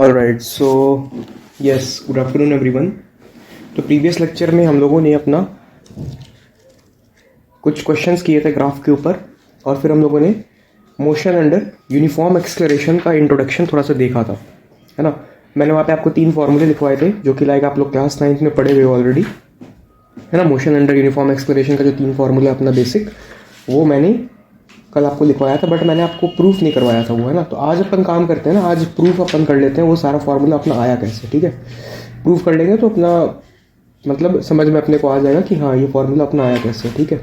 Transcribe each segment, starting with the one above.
Alright, so yes, good afternoon everyone. तो previous lecture में हम लोगों ने अपना कुछ क्वेश्चंस किए थे ग्राफ के ऊपर, और फिर हम लोगों ने मोशन अंडर यूनिफॉर्म एक्सेलरेशन का इंट्रोडक्शन थोड़ा सा देखा था, है ना। मैंने वहाँ पे आपको 3 फॉर्मूले लिखवाए थे जो कि लाइक आप लोग क्लास 9th में पढ़े हुए ऑलरेडी, है ना। मोशन अंडर यूनिफॉर्म एक्सेलरेशन का जो 3 फॉर्मूला अपना बेसिक, वो मैंने कल आपको लिखवाया था, बट मैंने आपको प्रूफ नहीं करवाया था वो, है ना। तो आज अपन काम करते हैं ना, आज प्रूफ अपन कर लेते हैं वो सारा फॉर्मूला अपना आया कैसे, ठीक है। प्रूफ कर लेंगे तो अपना मतलब समझ में अपने को आ जाएगा कि हाँ ये फॉर्मूला अपना आया कैसे, ठीक है।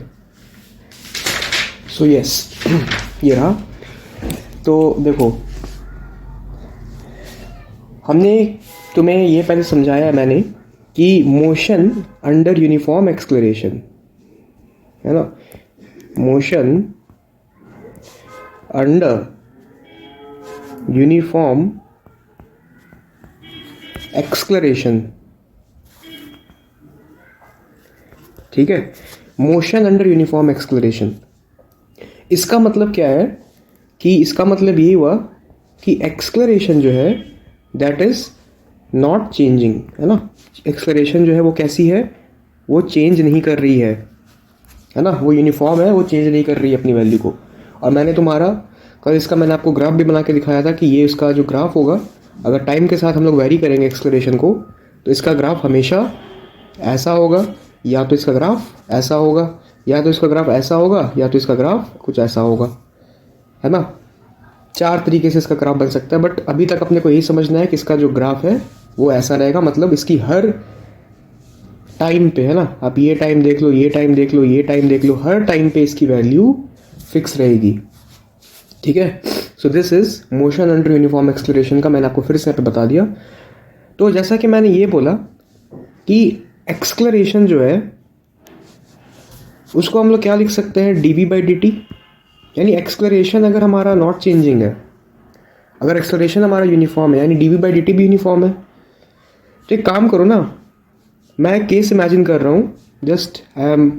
सो यस, ये रहा। तो देखो, हमने तुम्हें ये पहले समझाया मैंने कि मोशन अंडर यूनिफॉर्म एक्सेलरेशन, है ना, मोशन अंडर यूनिफॉर्म एक्सेलरेशन, ठीक है। मोशन अंडर यूनिफॉर्म एक्सेलरेशन, इसका मतलब क्या है कि इसका मतलब ये हुआ कि एक्सेलरेशन जो है दैट इज नॉट चेंजिंग, है ना। एक्सेलरेशन जो है वो कैसी है, वो चेंज नहीं कर रही है ना, वो यूनिफॉर्म है, वो चेंज नहीं कर रही है अपनी वैल्यू को। और मैंने तुम्हारा कल इसका मैंने आपको ग्राफ भी बना के दिखाया था कि ये इसका जो ग्राफ होगा, अगर टाइम के साथ हम लोग वेरी करेंगे एक्सेलरेशन को, तो इसका ग्राफ हमेशा ऐसा होगा, या तो इसका ग्राफ ऐसा होगा, या तो इसका ग्राफ ऐसा होगा, या तो इसका ग्राफ कुछ ऐसा होगा, है ना। 4 तरीके से इसका ग्राफ बन सकता है, बट अभी तक अपने को यही समझना है कि इसका जो ग्राफ है वो ऐसा रहेगा, मतलब इसकी हर टाइम पे, है ना, आप ये टाइम देख लो, ये टाइम देख लो, ये टाइम देख लो, हर टाइम पे इसकी वैल्यू फिक्स रहेगी, ठीक है। So this is motion under uniform acceleration का मैंने आपको फिर से यहाँ पे बता दिया। तो जैसा कि मैंने ये बोला कि एक्सेलरेशन जो है उसको हम लोग क्या लिख सकते हैं, dv/dt, यानी एक्सेलरेशन अगर हमारा नॉट चेंजिंग है, अगर एक्सेलरेशन हमारा यूनिफॉर्म है, यानी dv/dt भी यूनिफॉर्म है। तो एक काम करो ना, मैं केस इमेजिन कर रहा हूँ, just I am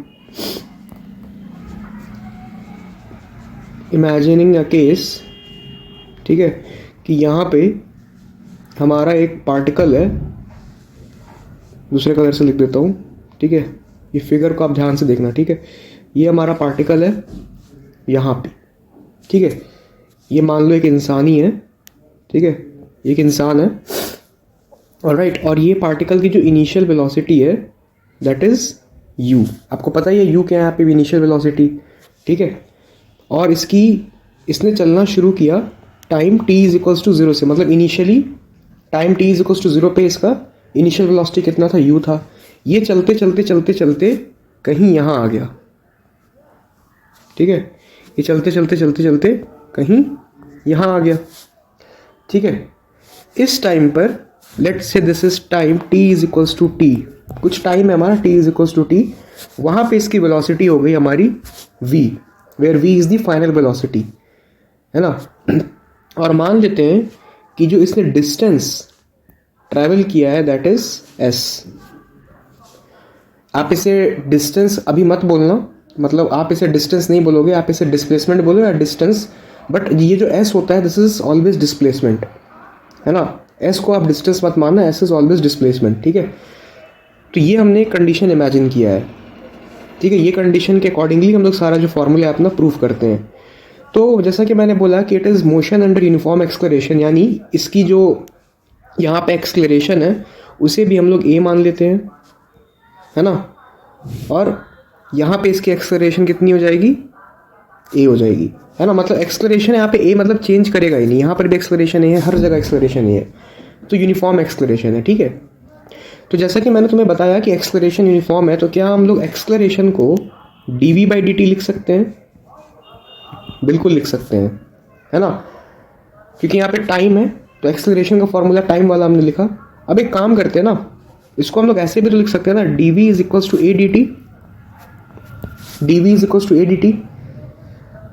imagining a case, ठीक है, कि यहाँ पे हमारा एक पार्टिकल है, दूसरे कलर से लिख देता हूँ, ठीक है। ये फिगर को आप ध्यान से देखना, ठीक है। ये हमारा पार्टिकल है यहाँ पे, ठीक है। ये मान लो एक इंसान ही है, ठीक है, एक इंसान है, ऑलराइट। और ये पार्टिकल की जो इनिशियल वेलोसिटी है दैट इज u, आपको पता ही है u क्या है यहाँ पे, इनिशियल वेलोसिटी, ठीक है। और इसने चलना शुरू किया time t is equals to 0 से, मतलब initially time t is equals to 0 पे इसका इनिशियल वेलोसिटी कितना था, u था। ये चलते चलते चलते चलते कहीं यहाँ आ गया, ठीक है। ये चलते चलते चलते चलते कहीं यहाँ आ गया, ठीक है। इस टाइम पर let's say this is time t is equals to t, कुछ टाइम है हमारा t is equals to t, वहाँ पे इसकी वेलोसिटी हो गई हमारी v, where v is the final velocity, है ना। और मान लेते हैं कि जो इसने डिस्टेंस ट्रैवल किया है दैट इज s। आप इसे डिस्टेंस अभी मत बोलना, मतलब आप इसे डिस्टेंस नहीं बोलोगे, आप इसे डिस्प्लेसमेंट बोलो या डिस्टेंस, बट ये जो s होता है दिस इज ऑलवेज डिस्प्लेसमेंट, है ना। s को आप डिस्टेंस मत मानना, s इज ऑलवेज डिस्प्लेसमेंट, ठीक है। तो ये हमने कंडीशन इमेजिन किया है, ठीक है। ये कंडीशन के अकॉर्डिंगली हम लोग सारा जो फॉर्मूला अपना प्रूफ करते हैं। तो जैसा कि मैंने बोला कि it is motion under uniform acceleration, यानी इसकी जो यहाँ पे एक्सेलरेशन है उसे भी हम लोग a मान लेते हैं, है ना। और यहाँ पे इसकी एक्सेलरेशन कितनी हो जाएगी, a हो जाएगी, है ना। मतलब एक्सेलरेशन यहाँ पे a मतलब चेंज करेगा ही नहीं, यहाँ पर भी एक्सेलरेशन a है, हर जगह एक्सेलरेशन a है, तो यूनिफॉर्म एक्सेलरेशन है, ठीक है। तो जैसा कि मैंने तुम्हें बताया कि एक्सेलरेशन यूनिफॉर्म है, तो क्या हम लोग एक्सेलरेशन को dv/dt लिख सकते हैं, बिल्कुल लिख सकते हैं, है ना, क्योंकि यहाँ पे टाइम है, तो एक्सेलरेशन का फॉर्मूला टाइम वाला हमने लिखा। अब एक काम करते हैं ना, इसको हम लोग ऐसे भी तो लिख सकते हैं ना, dv is equals to a dt, dv is equals to a dt।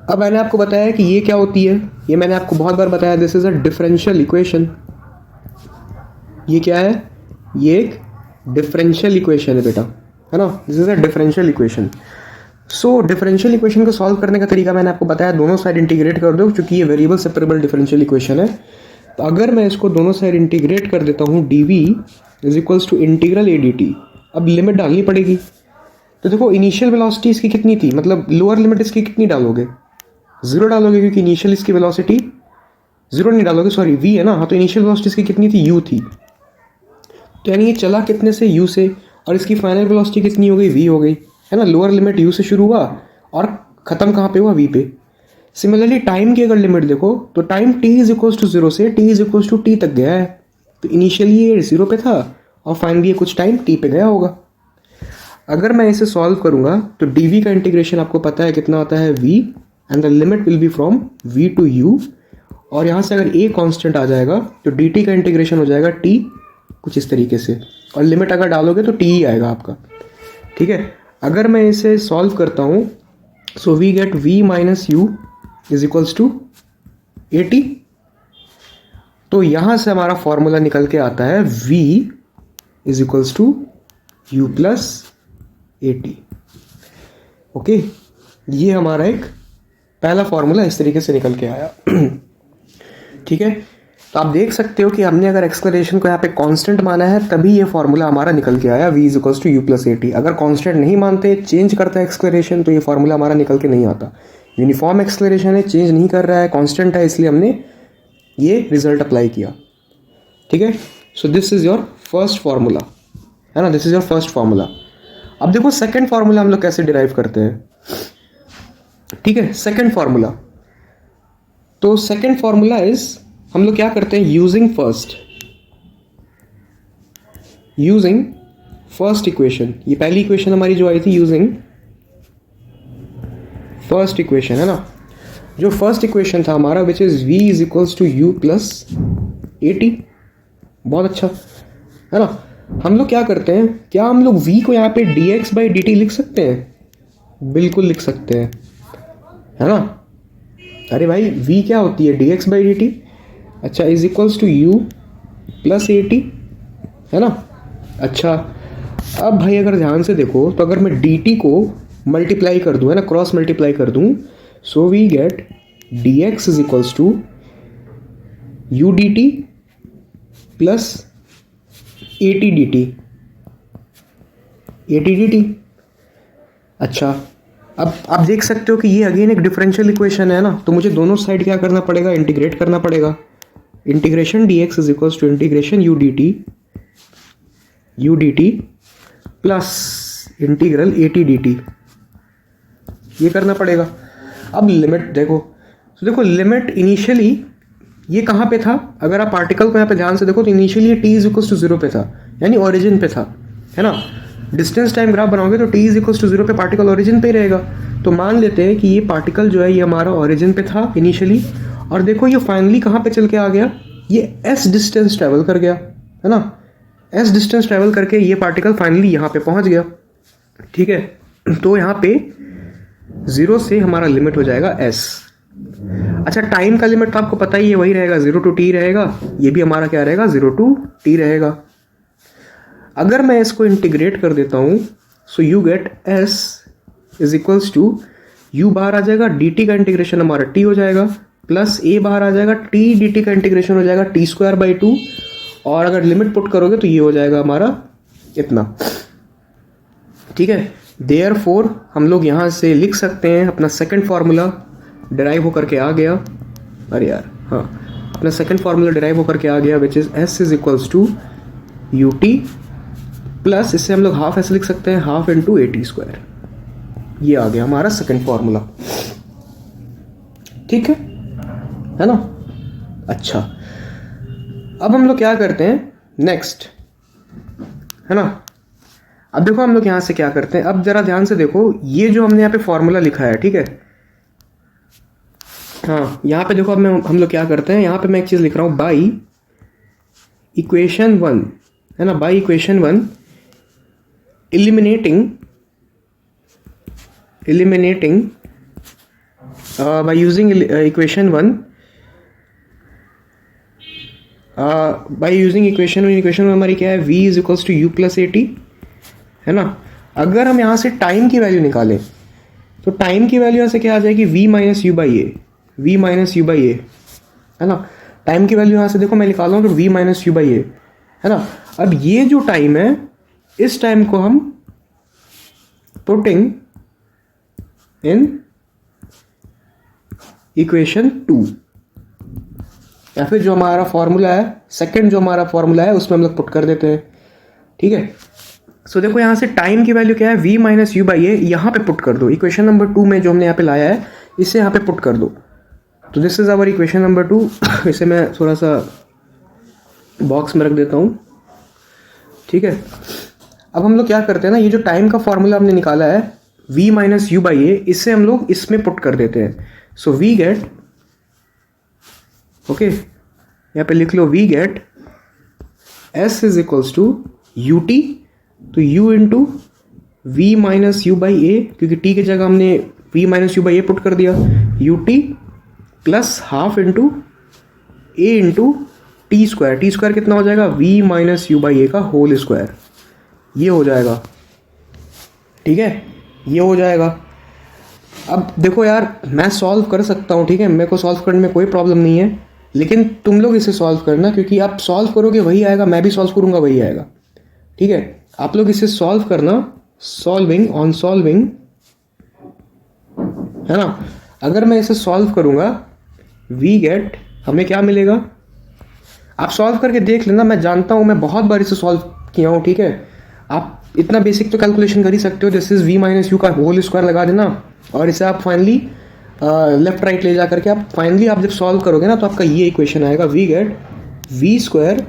अब मैंने आपको बताया कि ये क्या होती है, ये मैंने आपको बहुत बार बताया, this is a differential equation. ये क्या है, ये एक डिफरेंशियल इक्वेशन है बेटा, है ना, this is a differential equation. So differential equation को सॉल्व करने का तरीका मैंने आपको बताया, दोनों साइड इंटीग्रेट कर दो, क्योंकि ये वेरिएबल सेपरेबल डिफरेंशियल इक्वेशन है। तो अगर मैं इसको दोनों साइड इंटीग्रेट कर देता हूँ, d v is equals to integral a d t. अब लिमिट डालनी पड़ेगी। तो देखो इनिशियल वेलोसिटी इसकी कितनी थी, मतलब लोअर लिमिट इसकी कितनी डालोगे, 0 डालोगे, क्योंकि इनिशियल इसकी वेलोसिटी 0 नहीं डालोगे, सॉरी v है ना, हाँ, तो इनिशियल वेलोसिटी इसकी कितनी थी, u थी। तो यानी ये चला कितने से, u से, और इसकी फाइनल वेलोसिटी कितनी हो गई, v हो गई, है ना। लोअर लिमिट u से शुरू हुआ और ख़त्म कहाँ पे हुआ, v पे। सिमिलरली टाइम की अगर लिमिट देखो तो time t is equals to 0 से t is equals to t तक गया है। तो इनिशियली ये 0 पे था और फाइनली ये कुछ टाइम t पे गया होगा। अगर मैं इसे सॉल्व करूँगा तो dv का इंटीग्रेशन आपको पता है कितना आता है, v, and the limit will be from v to u। और यहाँ से अगर a कांस्टेंट आ जाएगा तो dt का इंटीग्रेशन हो जाएगा t, कुछ इस तरीके से, और लिमिट अगर डालोगे तो t ही आएगा आपका, ठीक है। अगर मैं इसे सॉल्व करता हूँ, so we get v minus u is equals to a t. तो यहाँ से हमारा फॉर्मूला निकल के आता है v is equals to u plus a t. Okay, ये हमारा एक पहला फॉर्मूला इस तरीके से निकल के आया। ठीक है, तो आप देख सकते हो कि हमने अगर एक्सक्लेरेशन को यहाँ पे कांस्टेंट माना है तभी ये फॉर्मूला हमारा निकल के आया, v is equals to u plus a t. अगर कांस्टेंट नहीं मानते, चेंज करता है एक्सक्लेरेशन, तो ये फॉर्मूला हमारा निकल के नहीं आता। यूनिफॉर्म एक्सक्लेरेशन है, चेंज नहीं कर रहा है, कांस्टेंट है, इसलिए हमने ये रिजल्ट अप्लाई किया। ठीक है, so this is your first formula, है ना, this is your first formula. अब देखो सेकंड फॉर्मूला हम लोग कैसे डिराइव करते हैं। ठीक है, सेकंड फॉर्मूला, तो सेकंड फॉर्मूला इज, हम लोग क्या करते हैं, यूजिंग फर्स्ट इक्वेशन। ये पहली इक्वेशन हमारी जो आई थी, यूजिंग फर्स्ट इक्वेशन, है ना। जो फर्स्ट इक्वेशन था हमारा, which is v is equals to u plus a t. बहुत अच्छा, है ना। हम लोग क्या करते हैं, क्या हम लोग v को यहाँ पे dx बाई डी टी लिख सकते हैं? बिल्कुल लिख सकते हैं, है ना। अरे भाई v क्या होती है, dx बाई डी टी। अच्छा, is equals to u plus a t, है ना। अच्छा, अब भाई अगर ध्यान से देखो तो अगर मैं dt को मल्टीप्लाई कर दूँ, है ना, क्रॉस मल्टीप्लाई कर दूँ, so we get dx is equals to u d t plus a t d t, a t d t. अच्छा, अब आप देख सकते हो कि ये अगेन एक डिफरेंशियल इक्वेशन है ना, तो मुझे दोनों साइड क्या करना पड़ेगा, इंटीग्रेट करना पड़ेगा। Integration dx is equals to integration u d t plus integral a t d t, ये करना पड़ेगा। अब लिमिट देखो, तो देखो लिमिट इनिशियली ये कहाँ पे था, अगर आप पार्टिकल को यहाँ पे ध्यान से देखो तो इनिशियली ये t इज इक्वल्स टू 0 पे था, यानी ओरिजिन पे था, है ना। डिस्टेंस टाइम ग्राफ बनाओगे तो t इज इक्वल्स टू 0 पे पार्टिकल ओरिजिन पे ही रहेगा। तो मान लेते हैं कि ये पार्टिकल जो है ये हमारा ओरिजिन पे था इनिशियली, और देखो ये फाइनली कहाँ पे चल के आ गया, ये s डिस्टेंस ट्रेवल कर गया, है ना। s डिस्टेंस ट्रेवल करके ये पार्टिकल फाइनली यहाँ पे पहुँच गया। ठीक है, तो यहाँ पे 0 से हमारा लिमिट हो जाएगा s। अच्छा, टाइम का लिमिट तो आपको पता ही है, वही रहेगा, 0 टू t रहेगा। ये भी हमारा क्या रहेगा, 0 टू t रहेगा। अगर मैं इसको इंटीग्रेट कर देता हूँ, so you get s is equals to, u बाहर आ जाएगा, dt का इंटीग्रेशन हमारा t हो जाएगा, प्लस a बाहर आ जाएगा, t dt का इंटीग्रेशन हो जाएगा t स्क्वायर बाई 2, और अगर लिमिट पुट करोगे तो ये हो जाएगा हमारा इतना। ठीक है, देयरफॉर हम लोग यहाँ से लिख सकते हैं अपना सेकंड फार्मूला डिराइव होकर के आ गया। अरे यार, हाँ, अपना सेकंड फार्मूला डिराइव होकर के आ गया, which is s is equals to u t plus, इससे हम लोग हाफ ऐसे लिख सकते हैं, half into a t square. ये आ गया हमारा सेकंड फार्मूला। ठीक है ना। अच्छा, अब हम लोग क्या करते हैं नेक्स्ट, है ना। अब देखो हम लोग यहाँ से क्या करते हैं, अब जरा ध्यान से देखो, ये जो हमने यहाँ पे फॉर्मूला लिखा है, ठीक है, हाँ, यहाँ पे देखो अब हम लोग क्या करते हैं, यहाँ पे मैं एक चीज़ लिख रहा हूँ, बाई इक्वेशन 1, है ना, by equation 1 eliminating by using equation 1 by using equation 1 हमारी क्या है, v is equals to u plus a t, है ना। अगर हम यहाँ से टाइम की वैल्यू निकालें तो टाइम की वैल्यू यहाँ से क्या आ जाएगी, v माइनस यू बाई ए, है ना। टाइम की वैल्यू यहाँ से देखो मैं निकाला हूँ तो v माइनस यू बाई ए है ना। अब ये जो टाइम है इस टाइम को हम पुटिंग इन इक्वेशन 2 या फिर जो हमारा फॉर्मूला है सेकंड जो हमारा फॉर्मूला है उसमें हम लोग पुट कर देते हैं। ठीक है, सो देखो यहाँ से टाइम की वैल्यू क्या है v माइनस यू बाई ए, यहाँ पे पुट कर दो इक्वेशन नंबर 2 में जो हमने यहाँ पे लाया है इसे यहाँ पे पुट कर दो। तो this is our equation number 2। इसे मैं थोड़ा सा बॉक्स में रख देता हूँ। ठीक है, अब हम लोग क्या करते हैं ना, ये जो टाइम का फॉर्मूला हमने निकाला है v माइनस यू बाई ए, इससे हम लोग इसमें पुट कर देते हैं। सो वी गेट, ओके यहाँ पे लिख लो we get s is equals to u t, तो u into v minus u by a, क्योंकि t की जगह हमने v minus u by a put कर दिया, u t plus half into a into t square. T square कितना हो जाएगा v minus u by a का होल स्क्वायर, ये हो जाएगा। ठीक है, ये हो जाएगा। अब देखो यार मैं सॉल्व कर सकता हूँ, ठीक है, मेरे को सॉल्व करने में कोई प्रॉब्लम नहीं है, लेकिन तुम लोग इसे सॉल्व करना, क्योंकि आप सॉल्व करोगे वही आएगा, मैं भी सॉल्व करूँगा वही आएगा। ठीक है, आप लोग इसे सॉल्व करना, सॉल्विंग ऑन सॉल्विंग, है ना। अगर मैं इसे सॉल्व करूँगा वी गेट, हमें क्या मिलेगा आप सॉल्व करके देख लेना, मैं जानता हूँ, मैं बहुत बार इसे सॉल्व किया हूँ। ठीक है, आप इतना बेसिक तो कैलकुलेशन कर ही सकते हो, this is v minus you का होल स्क्वायर लगा देना और इसे आप फाइनली लेफ्ट राइट ले जा करके आप फाइनली आप जब सॉल्व करोगे ना तो आपका ये इक्वेशन आएगा, we get v square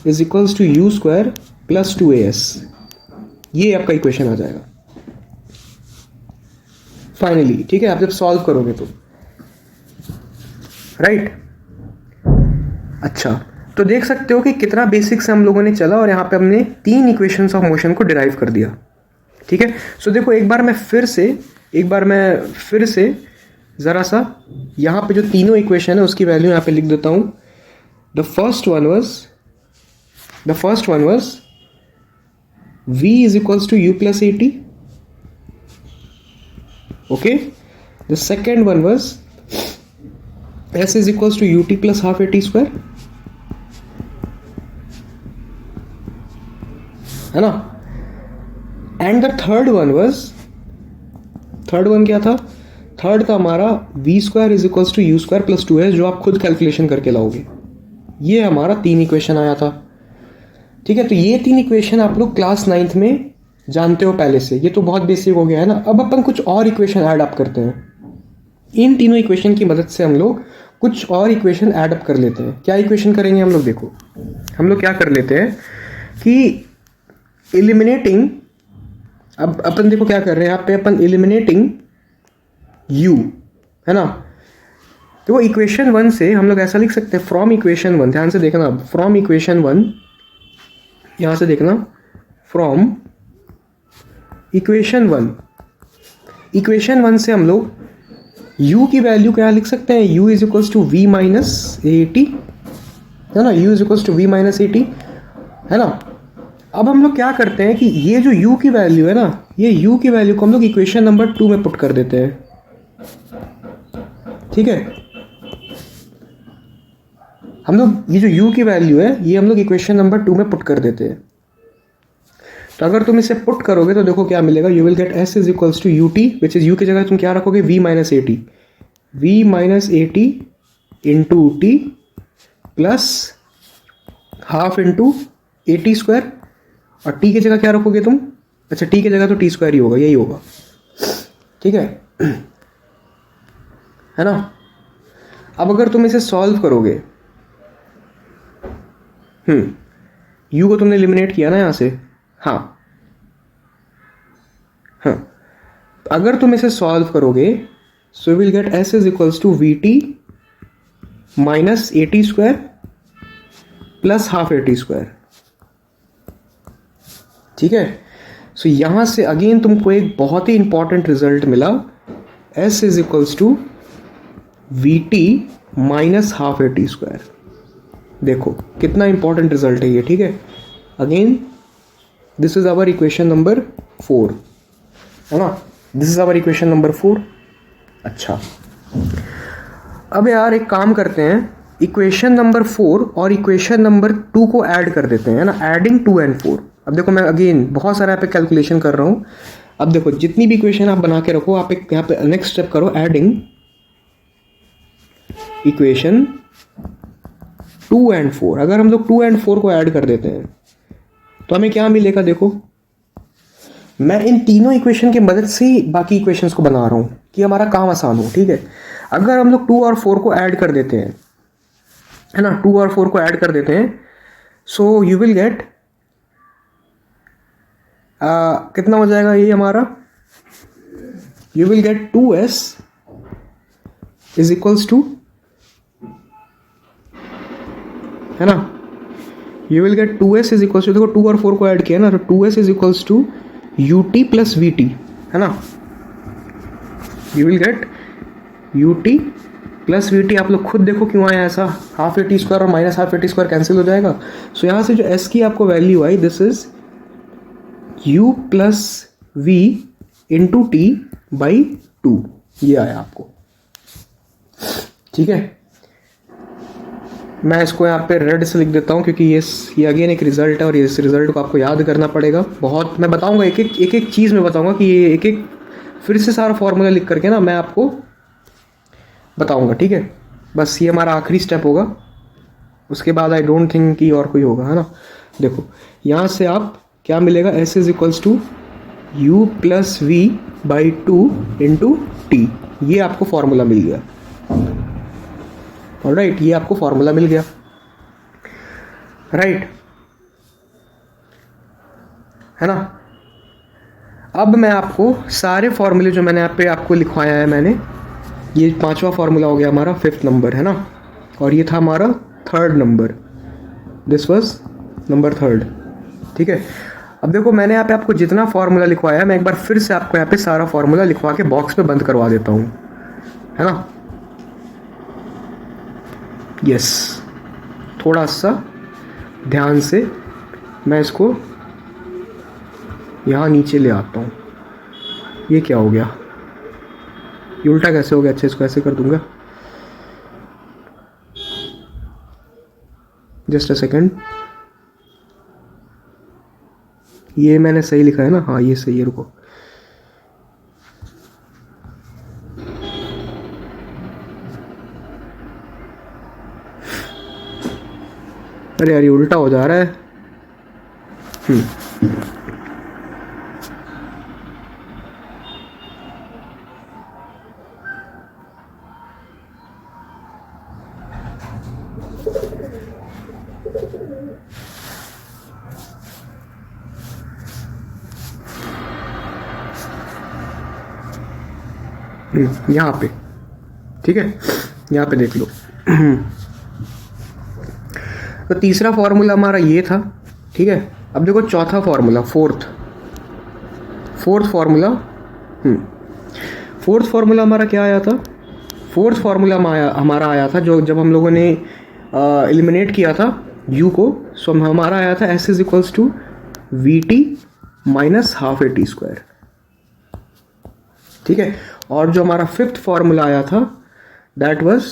is equals to u square plus 2as, ये आपका इक्वेशन आ जाएगा फाइनली। ठीक है, आप जब सॉल्व करोगे तो राइट। अच्छा, तो देख सकते हो कि कितना बेसिक से हम लोगों ने चला और यहाँ पे हमने 3 इक्वेशंस ऑफ मोशन को डिराइव कर दिया। ठीक है, सो देखो एक बार मैं फिर से ज़रा सा यहाँ पे जो तीनों इक्वेशन है उसकी वैल्यू यहाँ पे लिख देता हूँ। The first one was v is equals to u plus a t, okay. The second one was s is equals to u t plus half a t square, है ना। एंड द थर्ड वन क्या था, third था हमारा v square is equals to u square plus 2s, जो आप खुद calculation करके लाओगे। ये हमारा 3 इक्वेशन आया था। ठीक है, तो ये 3 इक्वेशन आप लोग क्लास 9th में जानते हो पहले से, ये तो बहुत बेसिक हो गया है ना। अब अपन कुछ और इक्वेशन ऐड अप करते हैं, इन तीनों इक्वेशन की मदद से हम लोग कुछ और इक्वेशन ऐड अप कर लेते हैं। क्या इक्वेशन करेंगे हम लोग, देखो हम लोग क्या कर लेते हैं कि एलिमिनेटिंग, अब अपन देखो क्या कर रहे हैं यहाँ पे, अपन एलिमिनेटिंग u, है ना। तो इक्वेशन 1 से हम लोग ऐसा लिख सकते हैं, फ्रॉम इक्वेशन 1, ध्यान से देखना, फ्रॉम इक्वेशन 1, यहाँ से देखना, फ्रॉम इक्वेशन 1 से हम लोग u की वैल्यू क्या लिख सकते हैं, u is equals to v minus a t, है ना, u is equals to v minus a t, है ना। अब हम लोग क्या करते हैं कि ये जो u की वैल्यू है ना, ये u की वैल्यू को हम लोग इक्वेशन नंबर 2 में पुट कर देते हैं। ठीक है, हम लोग ये जो u की वैल्यू है ये हम लोग इक्वेशन नंबर 2 में पुट कर देते हैं। तो अगर तुम इसे पुट करोगे तो देखो क्या मिलेगा, you will get s is equals to u t, which is u की जगह तुम क्या रखोगे, v minus a t into t plus half into a t square, और t की जगह क्या रखोगे तुम, अच्छा t की जगह तो टी स्क्वायर ही होगा, यही होगा। ठीक है, है ना। अब अगर तुम इसे सॉल्व करोगे, u को तुमने एलिमिनेट किया ना यहाँ से, हाँ, अगर तुम इसे सॉल्व करोगे so will get s is equals to v t minus a t square plus half a t square. ठीक है, सो यहां से अगेन तुमको एक बहुत ही इंपॉर्टेंट रिजल्ट मिला, s is equals to v t minus half a t square. देखो कितना इंपॉर्टेंट रिजल्ट है ये। ठीक है, again this is our equation number 4, है ना, this is our equation number 4। अच्छा, अब यार एक काम करते हैं, इक्वेशन नंबर 4 और इक्वेशन नंबर 2 को ऐड कर देते हैं, है ना, एडिंग 2 and 4। अब देखो मैं अगेन बहुत सारा यहाँ पे कैलकुलेशन कर रहा हूँ। अब देखो जितनी भी इक्वेशन आप बना के रखो, आप एक यहाँ पे नेक्स्ट स्टेप करो, एडिंग इक्वेशन 2 and 4। अगर हम लोग 2 and 4 को ऐड कर देते हैं तो हमें क्या मिलेगा, देखो मैं इन तीनों इक्वेशन की मदद से बाकी इक्वेशंस को बना रहा हूँ कि हमारा काम आसान हो, ठीक है। अगर हम लोग 2 और 4 को ऐड कर देते हैं, है ना, 2 और 4 को ऐड कर देते हैं, सो यू विल गेट कितना हो जाएगा ये हमारा, you will get 2s is equals to, है ना, you will get 2s is equals to, देखो 2 और 4 को ऐड किया ना, तो 2s is equals to ut plus vt, है ना, you will get ut plus vt। आप लोग खुद देखो क्यों आया ऐसा, हाफ ए टी स्क्वायर और minus half a t square cancel हो जाएगा। सो यहाँ से जो s की आपको वैल्यू आई, this is u plus v into t by 2, ये आया आपको, ठीक है। मैं इसको यहाँ पे रेड से लिख देता हूँ क्योंकि ये अगेन एक रिजल्ट है और इस रिजल्ट को आपको याद करना पड़ेगा बहुत। मैं बताऊँगा एक एक चीज़ में बताऊँगा कि ये एक एक फिर से सारा फॉर्मूला लिख करके ना मैं आपको बताऊँगा, ठीक है। बस ये हमारा आखिरी स्टेप होगा, उसके बाद आई डोंट थिंक कि और कोई होगा, है ना। देखो यहाँ से आप क्या मिलेगा, s is equals to u plus v by 2 into t, ये आपको फॉर्मूला मिल गया, ऑलराइट, ये आपको फॉर्मूला मिल गया, राइट, है ना। अब मैं आपको सारे फॉर्मूले जो मैंने यहाँ पे आपको लिखवाया है, मैंने ये 5वां फॉर्मूला हो गया हमारा, 5th नंबर, है ना, और ये था हमारा 3rd number, this was number 3rd, ठीक है। अब देखो मैंने यहाँ पे आपको जितना फॉर्मूला लिखवाया है, मैं एक बार फिर से आपको यहाँ पे सारा फॉर्मूला लिखवा के बॉक्स पे बंद करवा देता हूँ, है ना। यस, थोड़ा सा ध्यान से मैं इसको यहाँ नीचे ले आता हूँ। ये क्या हो गया, ये उल्टा कैसे हो गया, अच्छा इसको ऐसे कर दूंगा, जस्ट अ सेकेंड, ये मैंने सही लिखा है ना, हाँ ये सही है, रुको, अरे यार ये उल्टा हो जा रहा है। यहाँ पे, ठीक है, यहाँ पे देख लो। तो तीसरा फॉर्मूला हमारा ये था, ठीक है। अब देखो चौथा formula, fourth formula, fourth formula हमारा क्या आया था, फोर्थ फॉर्मूला हमारा आया था जो जब हम लोगों ने एलिमिनेट किया था u को, सो हमारा आया था s is equals to v t minus half a t square, ठीक है। और जो हमारा 5th फॉर्मूला आया था, that was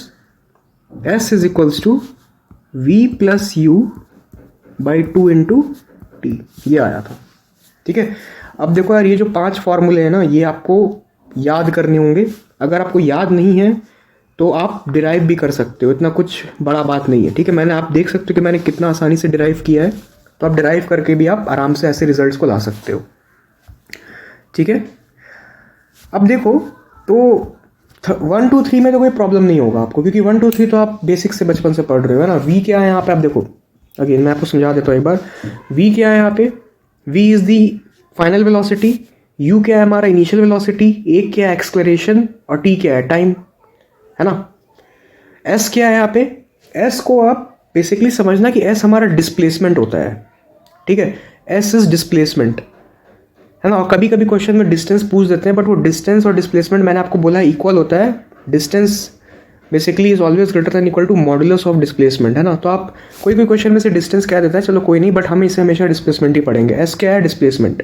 s is equals to v plus u by 2 into t, ये आया था, ठीक है। अब देखो यार ये जो 5 फॉर्मूले हैं ना, ये आपको याद करने होंगे। अगर आपको याद नहीं है तो आप डिराइव भी कर सकते हो, इतना कुछ बड़ा बात नहीं है, ठीक है। मैंने, आप देख सकते हो कि मैंने कितना आसानी से डिराइव किया है, तो आप डिराइव करके भी आप आराम से ऐसे रिजल्ट्स को ला सकते हो, ठीक है। अब देखो तो 1 2 3 में तो कोई प्रॉब्लम नहीं होगा आपको, क्योंकि 1 2 3 तो आप बेसिक से बचपन से पढ़ रहे हो, है ना। v क्या है यहाँ पे, आप देखो अगेन मैं आपको समझा देता हूँ एक बार। v क्या है यहाँ पे, v is the final velocity, u क्या है हमारा इनिशियल वेलोसिटी, a क्या है एक्सलेरेशन, और t क्या है टाइम, है ना। s क्या है यहाँ पे, s को आप बेसिकली समझना कि s हमारा डिस्प्लेसमेंट होता है, ठीक है। s इज डिस्प्लेसमेंट, है ना। और कभी कभी क्वेश्चन में डिस्टेंस पूछ देते हैं, बट वो डिस्टेंस और डिस्प्लेसमेंट मैंने आपको बोला इक्वल होता है। Distance basically is always greater than equal to modulus of displacement, है ना। तो आप कोई क्वेश्चन में से डिस्टेंस कह देता है, चलो कोई नहीं, बट हम इसे हमेशा डिस्प्लेसमेंट ही पढ़ेंगे। एस क्या है, displacement.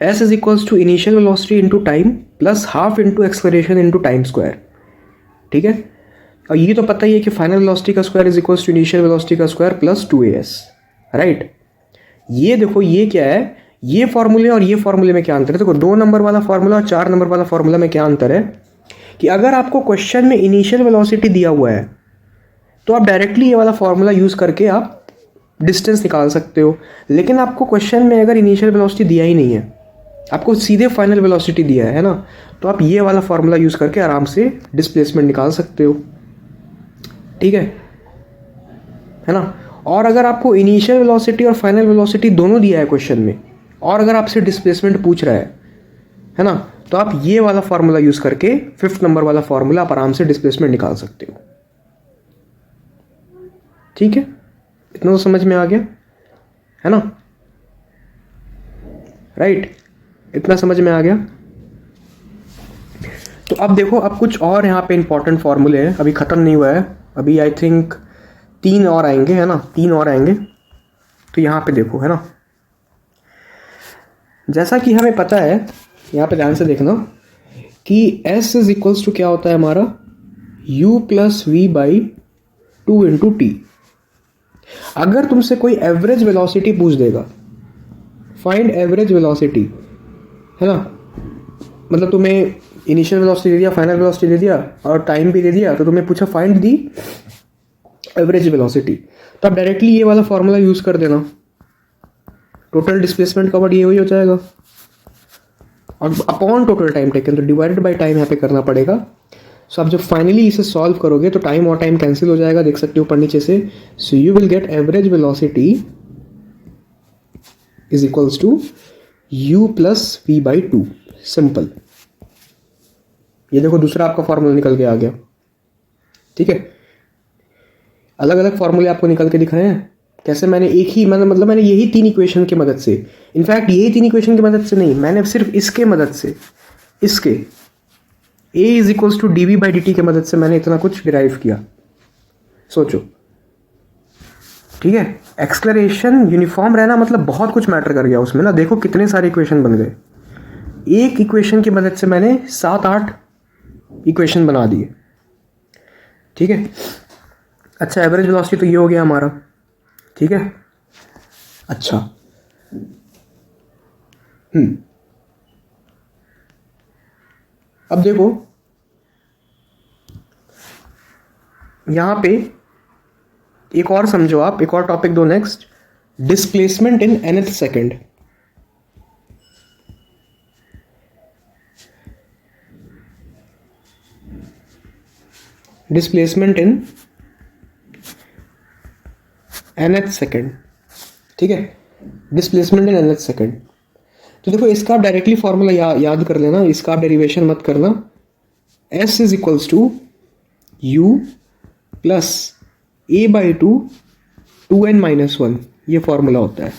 S is equals to initial velocity into time plus half into acceleration into time square, ठीक है। और ये तो पता ही है कि फाइनल वेलोसिटी का square is equals to initial velocity का स्क्वायर प्लस 2as, राइट। ये देखो ये क्या है, ये फॉर्मूले और ये फॉर्मूले में क्या अंतर है। देखो 2 नंबर वाला फॉर्मूला और 4 नंबर वाला फॉर्मूला में क्या अंतर है कि अगर आपको क्वेश्चन में इनिशियल वेलोसिटी दिया हुआ है तो आप डायरेक्टली ये वाला फॉर्मूला यूज़ करके आप डिस्टेंस निकाल सकते हो, लेकिन आपको क्वेश्चन में अगर इनिशियल वेलोसिटी दिया ही नहीं है, आपको सीधे फाइनल वेलोसिटी दिया है ना, तो आप ये वाला फॉर्मूला यूज़ करके आराम से डिस्प्लेसमेंट निकाल सकते हो, ठीक है ना। और अगर आपको इनिशियल वेलोसिटी और फाइनल वेलोसिटी दोनों दिया है क्वेश्चन में, और अगर आपसे डिस्प्लेसमेंट पूछ रहा है ना, तो आप ये वाला फॉर्मूला यूज़ करके 5th नंबर वाला फॉर्मूला आप आराम से डिस्प्लेसमेंट निकाल सकते हो, ठीक है। इतना तो समझ में आ गया है ना, राइट। इतना समझ में आ गया। तो अब देखो, अब कुछ और यहाँ पे इंपॉर्टेंट फॉर्मूले हैं, अभी ख़त्म नहीं हुआ है, अभी आई थिंक 3 और आएंगे, है ना, 3 और आएंगे। तो यहाँ पे देखो, है ना, जैसा कि हमें पता है, यहाँ पे ध्यान से देखना कि S इज इक्वल्स टू क्या होता है हमारा, U plus v by 2 into t. अगर तुमसे कोई एवरेज वेलोसिटी पूछ देगा, फाइंड एवरेज वेलोसिटी, है ना, मतलब तुम्हें इनिशियल वेलोसिटी दे दिया, फाइनल वेलोसिटी दे दिया और टाइम भी दे दिया, तो तुम्हें पूछा फाइंड दी एवरेज वेलोसिटी, तो आप डायरेक्टली ये वाला फॉर्मूला यूज़ कर देना, टोटल डिस्प्लेसमेंट का वर्ड ये वही हो जाएगा, और अपॉन टोटल टाइम टेकन, तो डिवाइडेड बाय टाइम यहाँ पे करना पड़ेगा। सो आप जब फाइनली इसे सॉल्व करोगे तो टाइम और टाइम कैंसिल हो जाएगा, देख सकते हो ऊपर नीचे से। So you will get average velocity is equals to u plus v by 2, simple. ये देखो दूसरा आपका फॉर्मूला निकल के आ गया, ठीक है। अलग अलग फॉर्मूले आपको निकल के दिख रहे हैं कैसे, मैंने एक ही मतलब मैंने यही 3 इक्वेशन की मदद से, इनफैक्ट यही 3 इक्वेशन की मदद से नहीं, मैंने सिर्फ इसके मदद से, इसके a is equals to d v by d t के मदद से मैंने इतना कुछ डिराइव किया, सोचो, ठीक है। एक्सलरेशन यूनिफॉर्म रहना मतलब बहुत कुछ मैटर कर गया उसमें ना, देखो कितने सारे इक्वेशन बन गए, एक इक्वेशन की मदद से मैंने 7-8 इक्वेशन बना दिए, ठीक है। अच्छा, एवरेज वेलोसिटी तो ये हो गया हमारा, ठीक है। अच्छा, अब देखो यहां पे एक और समझो, आप एक और टॉपिक दो next, displacement in nth second. Displacement in nth second, ठीक है, डिस्प्लेसमेंट इन nth सेकेंड। तो देखो इसका आप डायरेक्टली फॉर्मूला याद कर लेना, इसका आप डेरिवेशन मत करना। S is equals to U plus a by 2n minus 1, ये फॉर्मूला होता है,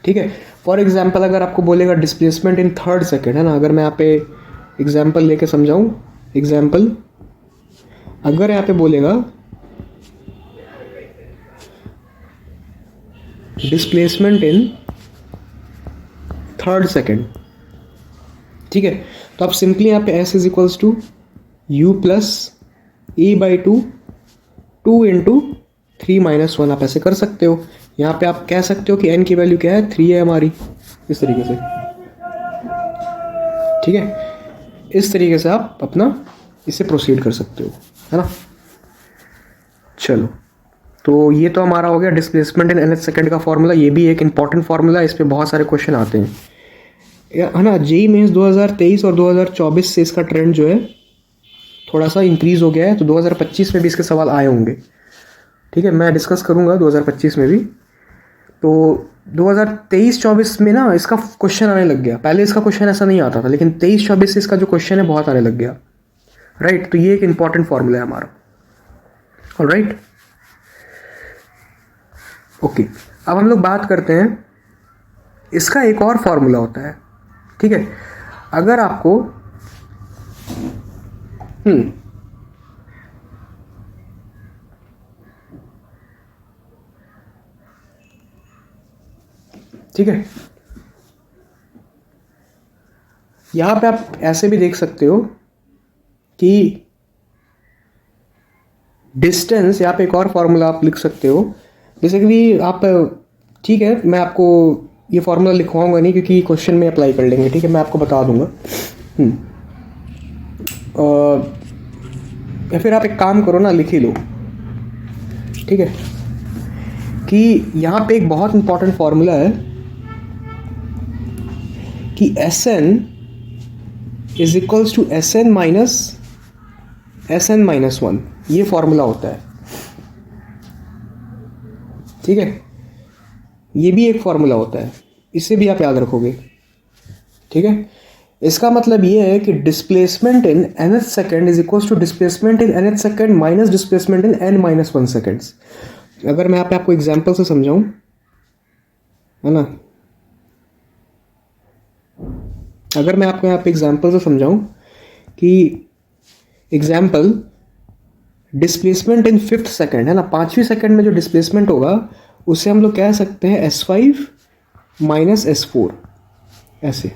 ठीक है। फॉर एग्जाम्पल अगर आपको बोलेगा डिस्प्लेसमेंट इन 3rd सेकेंड, है ना, अगर मैं यहाँ पे एग्जाम्पल लेके समझाऊं, एग्जाम्पल अगर यहाँ पे बोलेगा डिस्प्लेसमेंट इन 3rd सेकेंड, ठीक है, तो आप सिंपली यहाँ पे S is equals to U plus a by 2 into 3 minus 1 आप ऐसे कर सकते हो। यहाँ पे आप कह सकते हो कि n की वैल्यू क्या है, 3 है हमारी, इस तरीके से, ठीक है। इस तरीके से आप अपना इसे प्रोसीड कर सकते हो, है ना। चलो, तो ये तो हमारा हो गया डिस्प्लेसमेंट इन nth सेकेंड का फॉर्मूला, ये भी एक इंपॉर्टेंट फॉर्मूला है, इस पे बहुत सारे क्वेश्चन आते हैं, है ना। जेईई मेंस 2023 और 2024 से इसका ट्रेंड जो है थोड़ा सा इंक्रीज़ हो गया है, तो 2025 में भी इसके सवाल आए होंगे, ठीक है, मैं डिस्कस करूँगा 2025 में भी। तो 2023-24 में ना इसका क्वेश्चन आने लग गया, पहले इसका क्वेश्चन ऐसा नहीं आता था, लेकिन 23-24 से इसका जो क्वेश्चन है बहुत आने लग गया, राइट। तो ये एक इंपॉर्टेंट फॉर्मूला है हमारा, ऑलराइट, ओके। अब हम लोग बात करते हैं, इसका एक और फॉर्मूला होता है, ठीक है। अगर आपको ठीक है, यहां पे आप ऐसे भी देख सकते हो कि डिस्टेंस, यहाँ पे एक और फॉर्मूला आप लिख सकते हो। बेसिकली आप, ठीक है, मैं आपको ये फॉर्मूला लिखवाऊंगा नहीं क्योंकि क्वेश्चन में अप्लाई कर लेंगे, ठीक है, मैं आपको बता दूंगा। या फिर आप एक काम करो ना, लिख ही लो, ठीक है, कि यहाँ पे एक बहुत इंपॉर्टेंट फॉर्मूला है कि Sn is equals to Sn minus 1, ये फॉर्मूला होता है, ठीक है, ये भी एक फॉर्मूला होता है, इसे भी आप याद रखोगे, ठीक है। इसका मतलब ये है कि displacement in nth second is equals to displacement in nth second minus displacement in n minus 1 seconds. अगर मैं यहाँ पे आपको एग्जाम्पल से समझाऊं, है ना, अगर मैं आपको यहाँ पे एग्जाम्पल से समझाऊं कि example displacement in 5th second, है ना, 5वीं सेकेंड में जो डिस्प्लेसमेंट होगा उसे हम लोग कह सकते हैं S5 माइनस S4, ऐसे,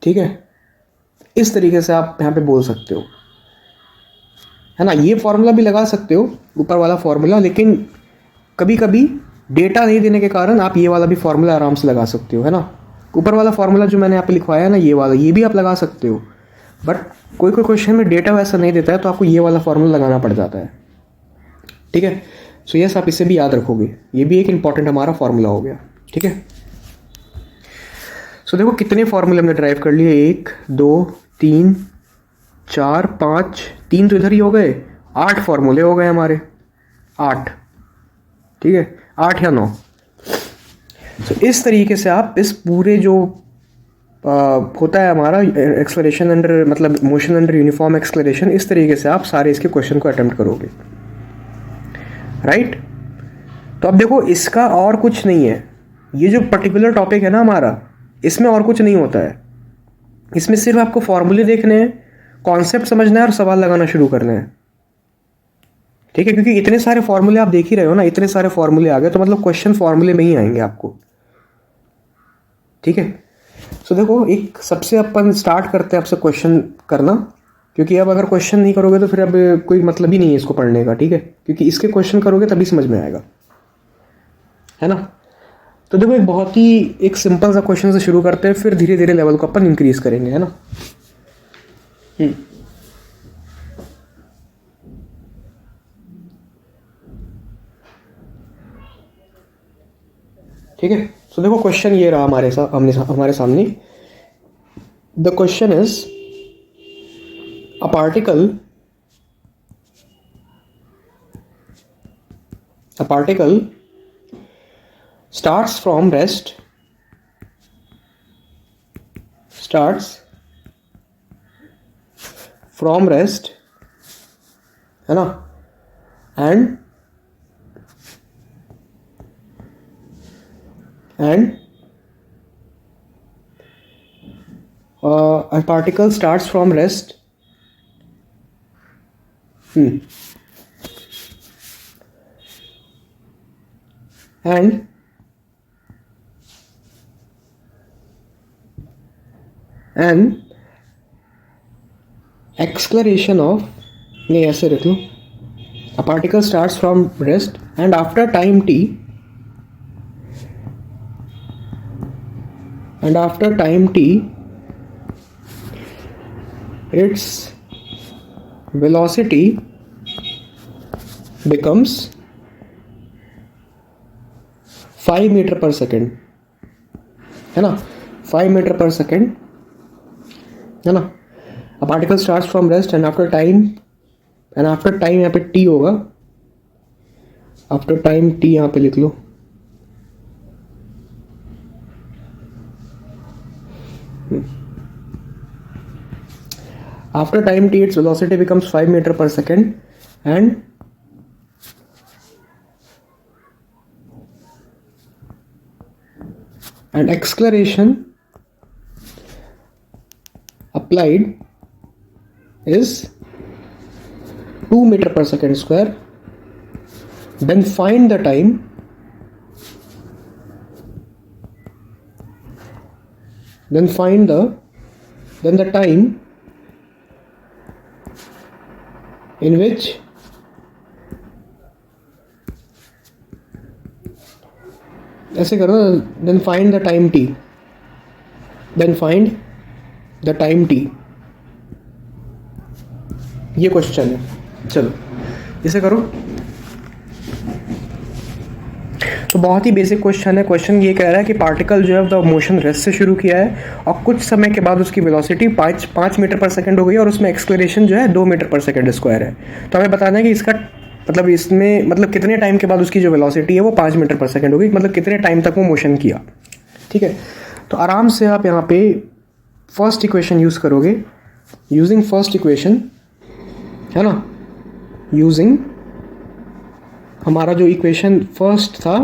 ठीक है। इस तरीके से आप यहाँ पे बोल सकते हो, है ना। ये फॉर्मूला भी लगा सकते हो, ऊपर वाला फॉर्मूला, लेकिन कभी कभी डेटा नहीं देने के कारण आप ये वाला भी फॉर्मूला आराम से लगा सकते हो, है ना। ऊपर वाला फॉर्मूला जो मैंने यहाँ पे लिखवाया है ना, ये वाला, ये भी आप लगा सकते हो, बट कोई कोई क्वेश्चन में डेटा वैसा नहीं देता है तो आपको ये वाला फॉर्मूला लगाना पड़ जाता है, ठीक है। सो यस, आप इसे भी याद रखोगे, ये भी एक इंपॉर्टेंट हमारा फॉर्मूला हो गया, ठीक है। सो देखो कितने फॉर्मूले हमने ड्राइव कर लिए, 1 2 3 4 5, 3 तो इधर ही हो गए, 8 फॉर्मूले हो गए हमारे, 8, ठीक है, 8 या 9। तो इस तरीके से आप इस पूरे जो होता है हमारा एक्सलेरेशन अंडर, मतलब मोशन अंडर यूनिफॉर्म एक्सलेरेशन, इस तरीके से आप सारे इसके क्वेश्चन को अटेम्प्ट करोगे, राइट। तो अब देखो इसका और कुछ नहीं है, ये जो पर्टिकुलर टॉपिक है ना हमारा, इसमें और कुछ नहीं होता है, इसमें सिर्फ आपको फॉर्मूले देखने हैं, कॉन्सेप्ट समझना है और सवाल लगाना शुरू करना है, ठीक है। क्योंकि इतने सारे फॉर्मूले आप देख ही रहे हो ना, इतने सारे फॉर्मूले आ गए तो मतलब क्वेश्चन फॉर्मूले में ही आएंगे आपको, ठीक है। सो देखो, एक सबसे अपन स्टार्ट करते हैं आपसे क्वेश्चन करना, क्योंकि अब अगर क्वेश्चन नहीं करोगे तो फिर अब कोई मतलब ही नहीं है इसको पढ़ने का, ठीक है, क्योंकि इसके क्वेश्चन करोगे तभी समझ में आएगा, है ना। तो देखो एक सिंपल सा क्वेश्चन से शुरू करते हैं, फिर धीरे धीरे लेवल को अपन इंक्रीज करेंगे, है ना। ठीक है। सो देखो क्वेश्चन ये रहा हमारे सामने। The question is a particle starts from rest, है ना, and a particle starts from rest and an acceleration of, नहीं ऐसे रख लो, a particle starts from rest and after time t its velocity becomes 5 meter per second, है ना, 5 meter per second, है ना। A particle starts from rest and after time यहाँ पे t होगा, आफ्टर टाइम t यहाँ पे लिख लो, after time t its velocity becomes 5 meter per second and acceleration applied is 2 meter per second square. Then find the time then the time in which ऐसे करो ना, then find the time t, then find the time t, ये question है। चलो इसे करो। तो बहुत ही बेसिक क्वेश्चन है। क्वेश्चन ये कह रहा है कि पार्टिकल जो है द मोशन रेस्ट से शुरू किया है और कुछ समय के बाद उसकी वेलोसिटी 5 मीटर पर सेकंड हो गई और उसमें एक्सेलरेशन जो है 2 मीटर पर सेकंड स्क्वायर है। तो हमें बताना है कि इसका मतलब इसमें मतलब कितने टाइम के बाद उसकी जो वेलोसिटी है वो 5 मीटर पर सेकंड होगी, मतलब कितने टाइम तक वो मोशन किया। ठीक है, तो आराम से आप यहाँ पे फर्स्ट इक्वेशन यूज़ करोगे। यूजिंग फर्स्ट इक्वेशन है ना, यूजिंग हमारा जो इक्वेशन फर्स्ट था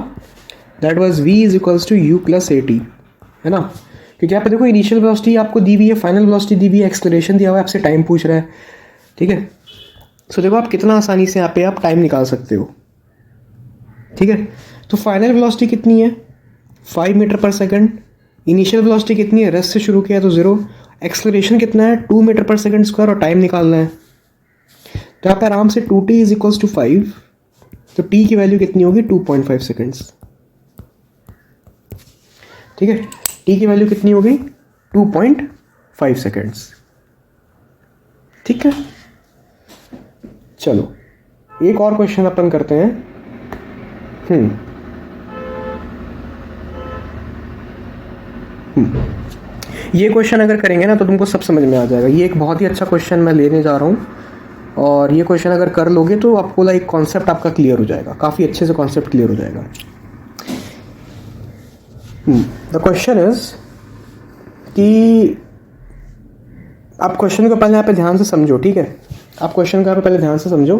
that was v is equals to u plus a t, है ना। क्योंकि यहाँ पे देखो इनिशियल वेलोसिटी आपको दी हुई है, फाइनल वेलोसिटी दी हुई है, एक्सेलरेशन दिया हुआ है, आपसे टाइम पूछ रहा है। ठीक है, सो देखो आप कितना आसानी से यहाँ पे आप टाइम निकाल सकते हो। ठीक है, तो फाइनल वेलोसिटी कितनी है 5 metre per second, initial velocity कितनी है, रेस्ट से शुरू किया तो 0, एक्सेलरेशन कितना है 2 मीटर पर सेकंड स्क्वायर और टाइम निकालना है। तो यहाँ पे आराम से 2t इज इक्वल्स टू 5, तो t की वैल्यू कितनी होगी 2.5 सेकेंड्स। ठीक है, t की वैल्यू कितनी हो गई 2.5 सेकेंड्स। ठीक है, चलो एक और क्वेश्चन अपन करते हैं। ये क्वेश्चन अगर करेंगे ना तो तुमको सब समझ में आ जाएगा। ये एक बहुत ही अच्छा क्वेश्चन मैं लेने जा रहा हूँ और ये क्वेश्चन अगर कर लोगे तो आपको लाइक कॉन्सेप्ट आपका क्लियर हो जाएगा, काफ़ी अच्छे से कॉन्सेप्ट क्लियर हो जाएगा। द क्वेश्चन इज कि आप क्वेश्चन को पहले यहाँ पे ध्यान से समझो। ठीक है, आप क्वेश्चन को यहाँ पे पहले ध्यान से समझो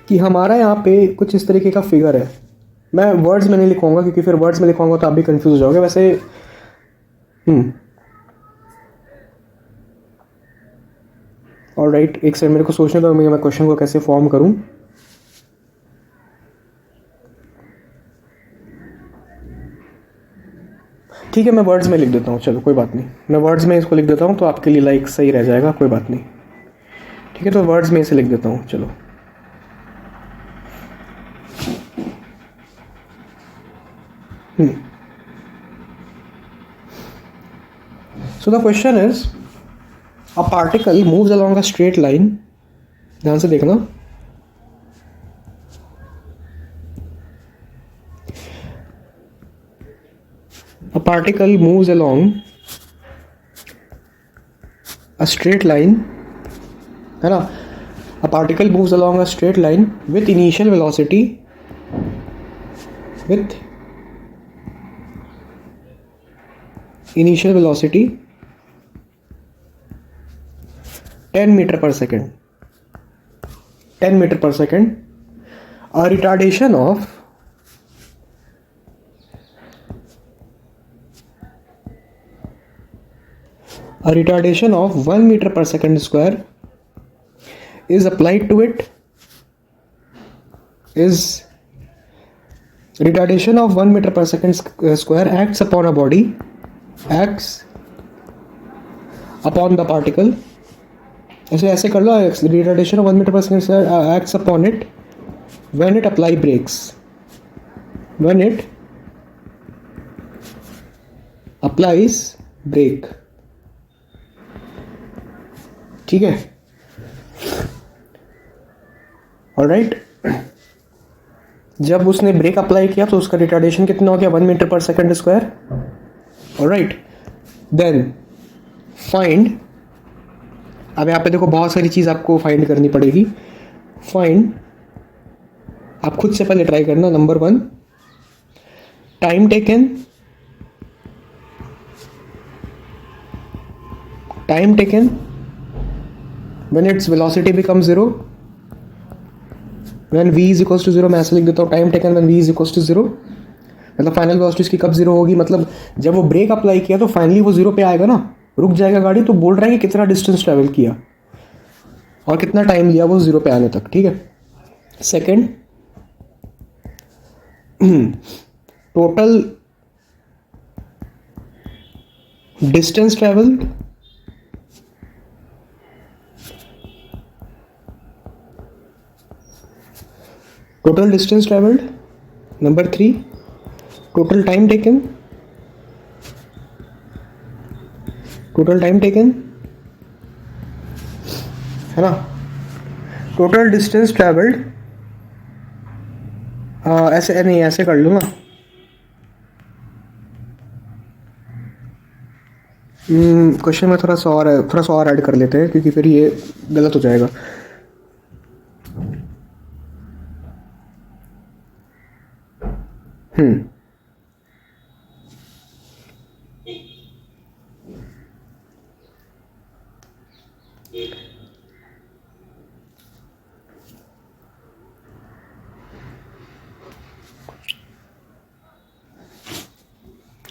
कि हमारा यहाँ पे कुछ इस तरीके का फिगर है। मैं वर्ड्स में नहीं लिखूंगा क्योंकि फिर वर्ड्स में लिखूंगा तो आप भी कंफ्यूज हो जाओगे। वैसे ऑलराइट, एक सेकंड मेरे को सोचने दो मैं क्वेश्चन को कैसे फॉर्म करूं। ठीक है, मैं वर्ड्स में लिख देता हूँ, चलो कोई बात नहीं, मैं वर्ड्स में इसको लिख देता हूँ तो आपके लिए लाइक सही रह जाएगा, कोई बात नहीं। ठीक है, तो वर्ड्स में इसे लिख देता हूँ, चलो। So the question is, a particle moves along a straight line. ध्यान से देखना। A particle moves along a straight line, है ना। A particle moves along a straight line with initial velocity 10 meter per second. 10 meter per second. A retardation of 1 meter per second square is applied to it. Retardation of 1 meter per second square acts upon a body, acts upon the particle. ऐसे कर लो, retardation of 1 meter per second square acts upon it when it apply brakes. When it applies brake. ठीक है, alright. जब उसने break apply किया तो उसका retardation कितना हो गया 1 metre per second square. Alright, then find, अब यहाँ पे देखो बहुत सारी चीज़ आपको फाइंड करनी पड़ेगी। फाइंड, आप खुद से पहले ट्राई करना। Number 1, time taken when its velocity becomes 0, when v is equals to 0, मैं ऐसे लिख देता हूँ time taken when v is equals to 0, मतलब फाइनल वेलोसिटी इसकी कब 0 होगी, मतलब जब वो ब्रेक अप्लाई किया तो फाइनली वो 0 पे आएगा ना, रुक जाएगा गाड़ी, तो बोल रहा है कि कितना डिस्टेंस ट्रेवल किया और कितना टाइम लिया वो 0 पे आने तक। ठीक है, second, total distance travelled total distance travelled, number 3 total time taken, total time taken, है ना, टोटल डिस्टेंस ट्रेवल्ड, ऐसे नहीं, ऐसे कर लो ना, क्वेश्चन में थोड़ा सा और ऐड कर लेते हैं क्योंकि फिर ये गलत हो जाएगा।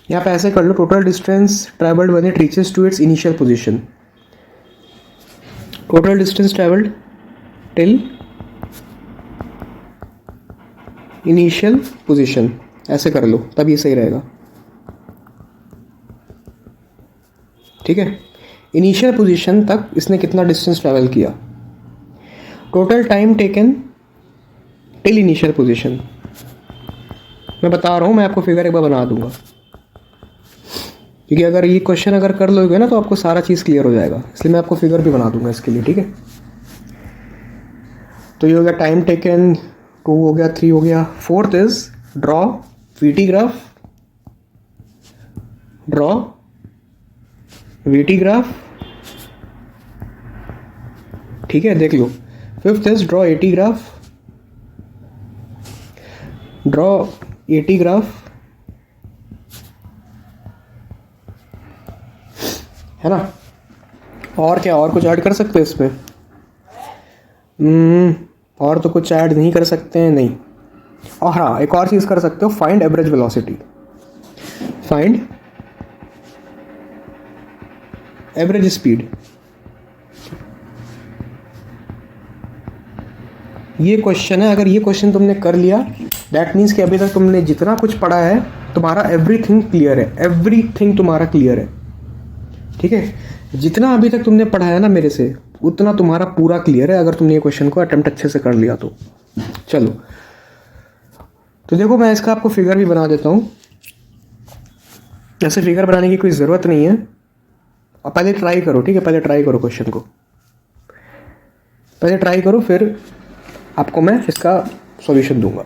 यहाँ पे ऐसे कर लो, total distance travelled when it reaches to its initial position, total distance travelled till initial position, ऐसे कर लो तब ये सही रहेगा। ठीक है, इनिशियल पोजीशन तक इसने कितना डिस्टेंस ट्रैवल किया, total time taken till initial position. मैं बता रहा हूँ, मैं आपको फिगर एक बार बना दूंगा क्योंकि अगर ये क्वेश्चन अगर कर लोगे ना तो आपको सारा चीज़ क्लियर हो जाएगा, इसलिए मैं आपको फिगर भी बना दूंगा इसके लिए। ठीक है, तो ये हो गया टाइम टेकन, 2 हो गया, 3 हो गया। Fourth is draw VT graph, draw VT graph. ठीक है, देख लो। Fifth is draw AT graph, draw AT graph, है ना। और क्या, और कुछ ऐड कर सकते हैं इसमें? और तो कुछ ऐड नहीं कर सकते हैं, नहीं। और हाँ, एक और चीज़ कर सकते हो, find average velocity, find average speed. ये क्वेश्चन है, अगर ये क्वेश्चन तुमने कर लिया दैट मीन्स कि अभी तक तुमने जितना कुछ पढ़ा है तुम्हारा एवरीथिंग क्लियर है, एवरीथिंग तुम्हारा क्लियर है। ठीक है, जितना अभी तक तुमने पढ़ा है ना मेरे से उतना तुम्हारा पूरा क्लियर है, अगर तुमने ये क्वेश्चन को अटेम्प्ट अच्छे से कर लिया तो। चलो, तो देखो मैं इसका आपको फिगर भी बना देता हूँ। ऐसे फिगर बनाने की कोई ज़रूरत नहीं है, और पहले ट्राई करो। ठीक है, पहले ट्राई करो क्वेश्चन को, पहले ट्राई करो, फिर आपको मैं इसका सॉल्यूशन दूंगा।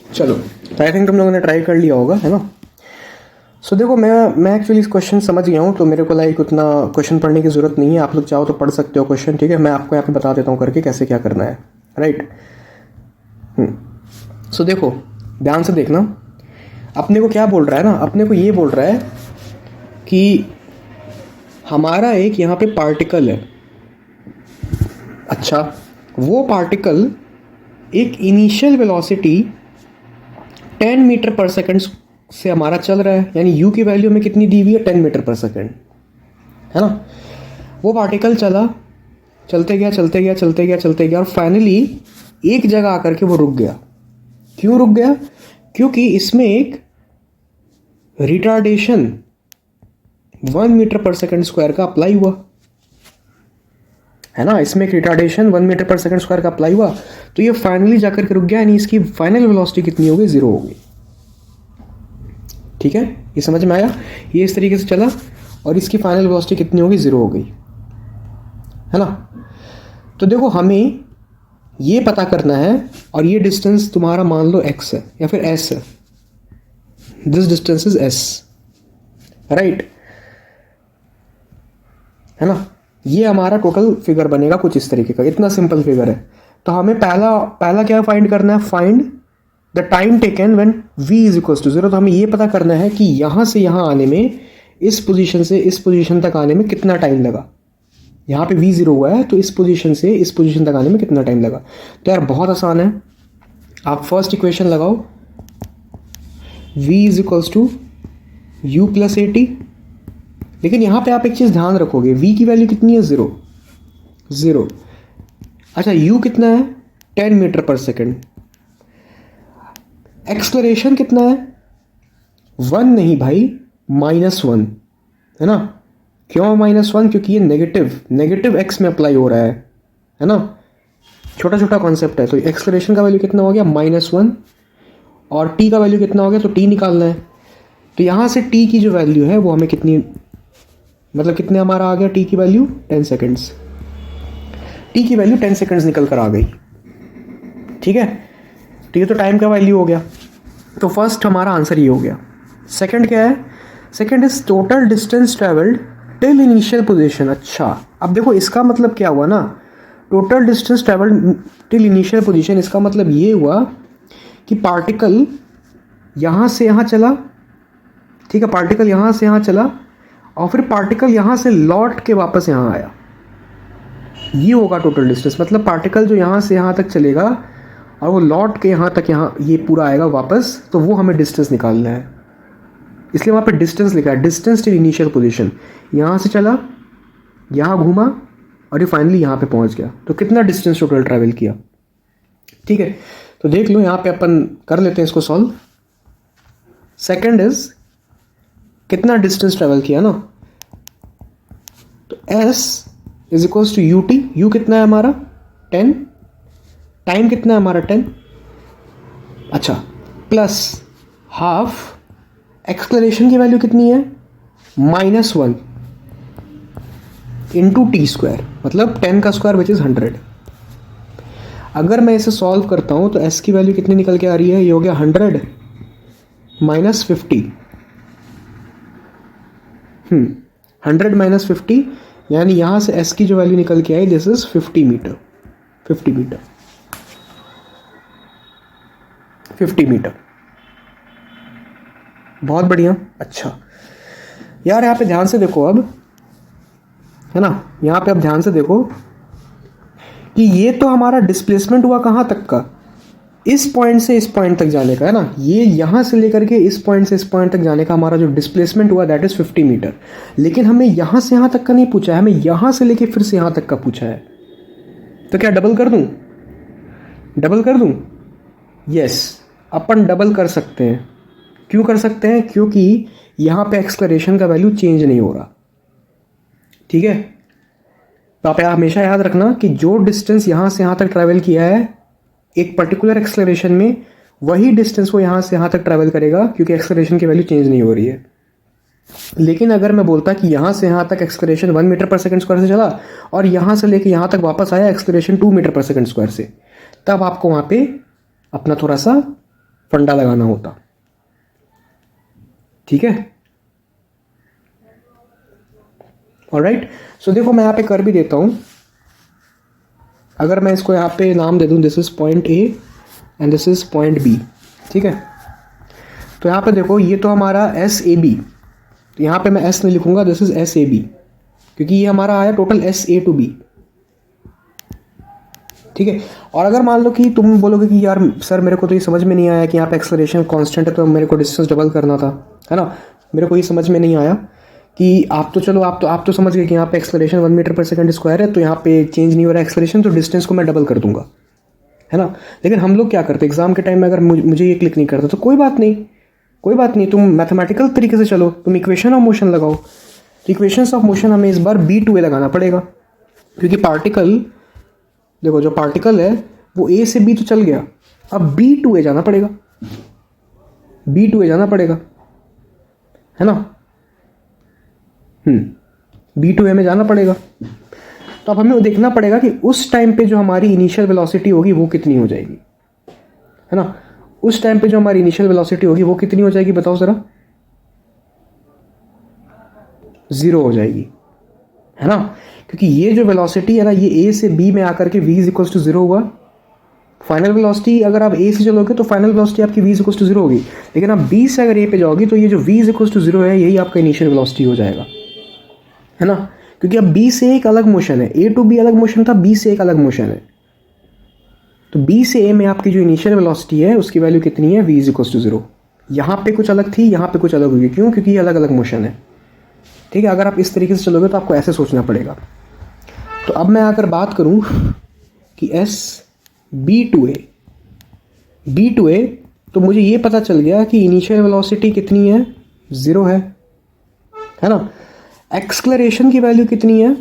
चलो, तो आई थिंक तुम लोगों ने ट्राई कर लिया होगा, है ना। सो देखो, मैं एक्चुअली इस क्वेश्चन समझ गया हूँ, तो मेरे को लाइक उतना क्वेश्चन पढ़ने की ज़रूरत नहीं है। आप लोग चाहो तो पढ़ सकते हो क्वेश्चन। ठीक है, मैं आपको यहाँ पे बता देता हूँ करके कैसे क्या करना है, राइट। सो देखो, ध्यान से देखना, अपने को क्या बोल रहा है ना, अपने को ये बोल रहा है कि हमारा एक यहाँ पे पार्टिकल है। अच्छा, वो पार्टिकल एक initial velocity 10 metre per second से हमारा चल रहा है, यानी u की वैल्यू में कितनी दी हुई है, 10 मीटर पर सेकंड, है ना। वो पार्टिकल चला, चलते गया चलते गया चलते गया चलते गया, और फाइनली एक जगह आकर के वो रुक गया। क्यों रुक गया? क्योंकि इसमें एक retardation 1 metre per second square का अप्लाई हुआ, है ना। इसमें एक retardation 1 metre per second square का अप्लाई हुआ, तो ये फाइनली जाकर के रुक गया, यानी इसकी फाइनल वेलोसिटी कितनी हो गई, 0 हो गई। ठीक है, ये समझ में आया? ये इस तरीके से चला और इसकी फाइनल वेलोसिटी कितनी हो गई, 0 हो गई, है ना। तो देखो, हमें ये पता करना है, और ये डिस्टेंस तुम्हारा मान लो x है या फिर s है, this distance is s, right, है ना। ये हमारा टोटल फिगर बनेगा कुछ इस तरीके का, इतना सिंपल फिगर है। तो हमें पहला क्या फाइंड करना है, find the time taken when v is equal to 0। तो हमें ये पता करना है कि यहाँ से यहाँ आने में, इस पोजीशन से इस पोजीशन तक आने में कितना टाइम लगा। यहाँ पे v 0 हुआ है, तो इस पोजीशन से इस पोजीशन तक आने में कितना टाइम लगा। तो यार बहुत आसान है, आप फर्स्ट इक्वेशन लगाओ, v is equals to u plus a t. लेकिन यहाँ पे आप एक चीज़ ध्यान रखोगे, v की वैल्यू कितनी है, 0 0। अच्छा, u कितना है, 10 मीटर पर सेकेंड। एक्सलरेशन कितना है? 1 नहीं भाई, -1 है ना। क्यों -1? क्योंकि ये नेगेटिव एक्स में अप्लाई हो रहा है ना। छोटा छोटा कॉन्सेप्ट है। तो एक्सलरेशन का वैल्यू कितना हो गया? -1। और टी का वैल्यू कितना हो गया? तो टी निकालना है। तो यहाँ से टी की जो वैल्यू है वो हमें कितनी, मतलब कितने हमारा आ गया टी की वैल्यू? 10 सेकेंड्स। टी की वैल्यू 10 सेकेंड्स निकल कर आ गई। ठीक है, तो ये तो टाइम का वैल्यू हो गया। तो फर्स्ट हमारा आंसर ये हो गया। सेकंड क्या है? Second is total distance travelled till initial position. अच्छा, अब देखो इसका मतलब क्या हुआ ना, total distance travelled till initial position, इसका मतलब ये हुआ कि पार्टिकल यहाँ से यहाँ चला, ठीक है, पार्टिकल यहाँ से यहाँ चला और फिर पार्टिकल यहाँ से लौट के वापस यहाँ आया, ये होगा टोटल डिस्टेंस। मतलब पार्टिकल जो यहाँ से यहाँ तक चलेगा और वो लौट के यहाँ तक, यहाँ ये पूरा आएगा वापस, तो वो हमें डिस्टेंस निकालना है। इसलिए वहाँ पे डिस्टेंस लिखा है, डिस्टेंस टिल इनिशियल पोजीशन। यहाँ से चला, यहाँ घूमा और ये फाइनली यहाँ पे पहुँच गया। तो कितना डिस्टेंस टोटल ट्रैवल किया? ठीक है, तो देख लो यहाँ पे अपन कर लेते हैं इसको सॉल्व। सेकंड इज कितना डिस्टेंस ट्रैवल किया ना, तो S is equals to UT। U कितना है हमारा? 10। टाइम कितना है हमारा? 10। अच्छा, प्लस हाफ एक्सलरेशन की वैल्यू कितनी है? -1 इंटू टी स्क्वायर, मतलब 10 का स्क्वायर विच इज 100। अगर मैं इसे सॉल्व करता हूं तो S की वैल्यू कितनी निकल के आ रही है? ये हो गया 100 माइनस 50। 100 माइनस 50, यानी यहां से S की जो वैल्यू निकल के आई, this is 50 metre. 50 metre, 50 metre. बहुत बढ़िया। अच्छा यार, यहाँ पे ध्यान से देखो अब, है ना, यहाँ पे अब ध्यान से देखो कि ये तो हमारा डिस्प्लेसमेंट हुआ कहाँ तक का? इस पॉइंट से इस पॉइंट तक जाने का, है ना। ये यहाँ से लेकर के इस पॉइंट से इस पॉइंट तक जाने का हमारा जो डिस्प्लेसमेंट हुआ दैट इज 50 मीटर। लेकिन हमें यहाँ से यहाँ तक का नहीं पूछा है, हमें यहाँ से लेके फिर से यहाँ तक का पूछा है। तो क्या डबल कर दूँ? डबल कर दूँ? यस, अपन डबल कर सकते हैं। क्यों कर सकते हैं? क्योंकि यहाँ पे एक्सलरेशन का वैल्यू चेंज नहीं हो रहा। ठीक है, तो आप हमेशा याद रखना कि जो डिस्टेंस यहाँ से यहाँ तक ट्रैवल किया है एक पर्टिकुलर एक्सलरेशन में, वही डिस्टेंस वो यहाँ से यहाँ तक ट्रैवल करेगा, क्योंकि एक्सलरेशन की वैल्यू चेंज नहीं हो रही है। लेकिन अगर मैं बोलता कि यहाँ से यहाँ तक acceleration 1 metre per second square से चला और यहाँ से लेके यहाँ तक वापस आया acceleration 2 metre per second square से, तब आपको वहाँ पे अपना थोड़ा सा फंडा लगाना होता। ठीक है, ऑलराइट। सो देखो मैं यहाँ पे कर भी देता हूँ। अगर मैं इसको यहाँ पे नाम दे दूँ, this is point A and this is point B। ठीक है, तो यहाँ पे देखो ये तो हमारा SAB, तो यहाँ पे मैं S नहीं लिखूंगा, दिस इज SAB, क्योंकि ये हमारा आया टोटल SA to B। ठीक है, और अगर मान लो कि तुम बोलोगे कि यार सर मेरे को तो ये समझ में नहीं आया कि यहाँ पे एक्सलरेशन कांस्टेंट है तो मेरे को डिस्टेंस डबल करना था, है ना। मेरे को ये समझ में नहीं आया कि आप तो समझ गए कि यहाँ पे acceleration 1 metre per second square है, तो यहाँ पे चेंज नहीं हो रहा है एक्सलरेशन, तो डिस्टेंस को मैं डबल कर दूंगा, है ना। लेकिन हम लोग क्या करते, एग्जाम के टाइम में अगर मुझे ये क्लिक नहीं करता तो कोई बात नहीं, तुम मैथमेटिकल तरीके से चलो, तुम इक्वेशन ऑफ मोशन लगाओ। तो इक्वेशंस ऑफ मोशन हमें इस बार B2A लगाना पड़ेगा, क्योंकि पार्टिकल, देखो जो पार्टिकल है वो A से B तो चल गया, अब B2A जाना पड़ेगा, B2A जाना पड़ेगा, है ना। B2A में जाना पड़ेगा। तो अब हमें देखना पड़ेगा कि उस टाइम पे जो हमारी इनिशियल वेलोसिटी होगी वो कितनी हो जाएगी, है ना। उस टाइम पे जो हमारी इनिशियल वेलोसिटी होगी वो कितनी हो जाएगी, बताओ जरा। 0 हो जाएगी, है ना, क्योंकि ये जो वेलोसिटी है ना, ये A से B में आकर के V इक्वल्स टू 0 हुआ। फाइनल वेलोसिटी अगर आप A से चलोगे तो फाइनल वेलोसिटी आपकी V इक्वल्स टू 0 होगी, लेकिन आप B से अगर A पे जाओगी तो ये जो V इक्वल्स टू 0 है यही आपका इनिशियल वेलोसिटी हो जाएगा, है ना। क्योंकि अब B से एक अलग मोशन है, A टू B अलग मोशन था, B से एक अलग मोशन है। तो B से A में आपकी जो इनिशियल वेलोसिटी है उसकी वैल्यू कितनी है, V इक्वल्स टू 0। यहाँ पे कुछ अलग थी, यहाँ पे कुछ अलग होगी, क्यों? क्योंकि ये अलग अलग मोशन है। ठीक है, अगर आप इस तरीके से चलोगे तो आपको ऐसे सोचना पड़ेगा। तो अब मैं अगर बात करूँ कि S B2A तो मुझे ये पता चल गया कि इनिशियल वेलोसिटी कितनी है, 0 है ना। एक्सलरेशन की वैल्यू कितनी है,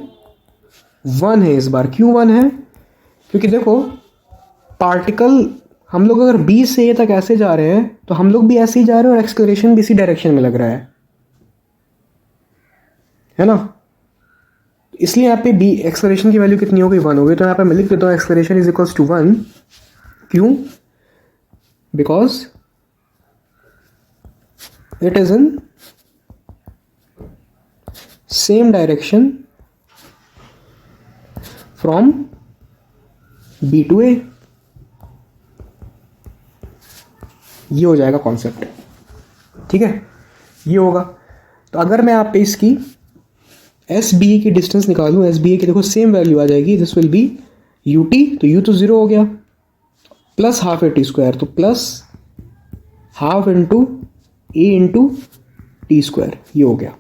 1 है इस बार। क्यों 1 है? क्योंकि देखो पार्टिकल हम लोग अगर B से A तक ऐसे जा रहे हैं तो हम लोग भी ऐसे ही जा रहे हैं और एक्सलरेशन भी इसी डायरेक्शन में लग रहा है ना। इसलिए यहाँ पे B एक्सलरेशन की वैल्यू कितनी हो गई, 1 हो गई। तो यहाँ पे मैं लिख देता हूँ एक्सलरेशन इज इक्वल्स टू 1। क्यों? Because it is in same direction from B to A। ये हो जाएगा कॉन्सेप्ट, ठीक है, ये होगा। तो अगर मैं आप पे इसकी SBA की डिस्टेंस निकालूं, SBA की देखो सेम वैल्यू आ जाएगी, दिस विल बी UT, तो U तो 0 हो गया, प्लस हाफ AT स्क्वायर, तो plus half into A into t square, ये हो गया।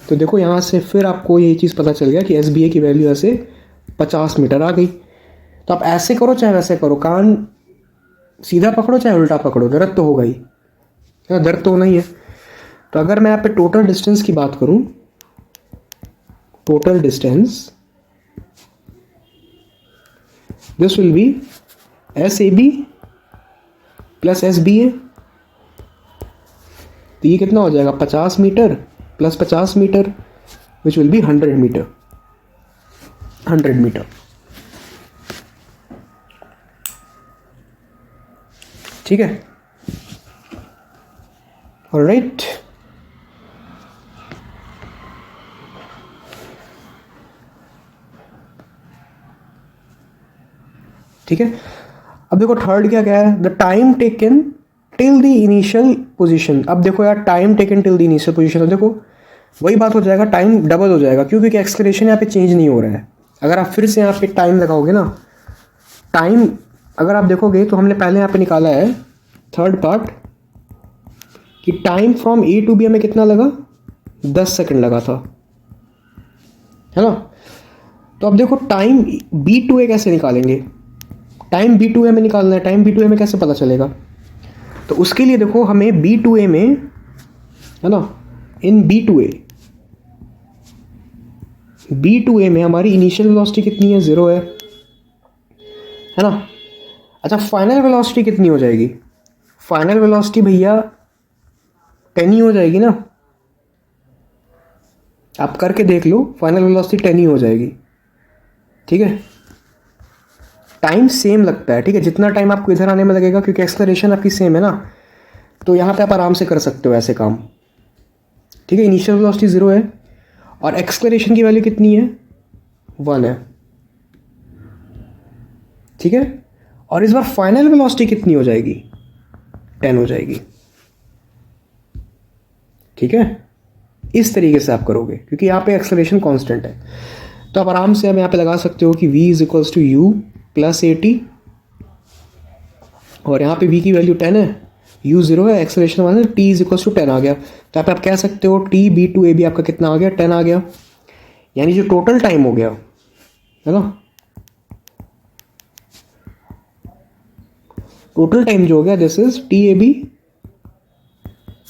तो देखो यहाँ से फिर आपको ये चीज़ पता चल गया कि SBA की वैल्यू ऐसे 50 मीटर आ गई। तो आप ऐसे करो चाहे वैसे करो, कान सीधा पकड़ो चाहे उल्टा पकड़ो, दर्द तो होगा ही, दर्द तो होना ही है। तो अगर मैं यहाँ पे टोटल डिस्टेंस की बात करूँ, total distance this will be SAB plus SBA। तो ये कितना हो जाएगा, 50 metre plus 50 metre which will be 100 metre, 100 metre, ठीक है। ऑलराइट, ठीक है। अब देखो थर्ड क्या क्या है, the time taken till the initial position. अब देखो यार time taken till the initial position, तो देखो वही बात हो जाएगा, टाइम डबल हो जाएगा। क्यों? क्योंकि एक्सलेरेशन यहाँ पे चेंज नहीं हो रहा है। अगर आप फिर से यहाँ पे टाइम लगाओगे ना, टाइम अगर आप देखोगे तो हमने पहले यहाँ पे निकाला है थर्ड पार्ट कि time from A to B हमें कितना लगा, 10 सेकंड लगा था, है ना। तो अब देखो टाइम B to A कैसे निकालेंगे, टाइम B to A में निकालना है। टाइम B to A में कैसे पता चलेगा? तो उसके लिए देखो हमें B to A में, है ना, इन B to A में हमारी इनिशियल वेलोसिटी कितनी है, 0 है ना। अच्छा फाइनल वेलोसिटी कितनी हो जाएगी? फाइनल वेलोसिटी भैया 10 ही हो जाएगी ना, आप करके देख लो, फाइनल वेलोसिटी 10 ही हो जाएगी, ठीक है। टाइम सेम लगता है, ठीक है, जितना टाइम आपको इधर आने में लगेगा क्योंकि एक्सलरेशन आपकी सेम है ना, तो यहाँ पे आप आराम से कर सकते हो ऐसे काम, ठीक है। इनिशियल वेलोसिटी 0 है और एक्सलरेशन की वैल्यू कितनी है, 1 है, ठीक है। और इस बार फाइनल वेलोसिटी कितनी हो जाएगी, 10 हो जाएगी, ठीक है। इस तरीके से आप करोगे क्योंकि यहाँ पे एक्सलरेशन कांस्टेंट है। तो आप आराम से अब यहाँ पे लगा सकते हो कि v is equals to u plus AT, और यहाँ पे v की वैल्यू 10 है, u 0 है, एक्सलेरेशन 1 है, t इज इक्वल्स टू 10 आ गया। तो यहाँ पे आप कह सकते हो t B to A B आपका कितना आ गया, 10 आ गया, यानी जो टोटल टाइम हो गया, है ना, टोटल टाइम जो हो गया this is TAB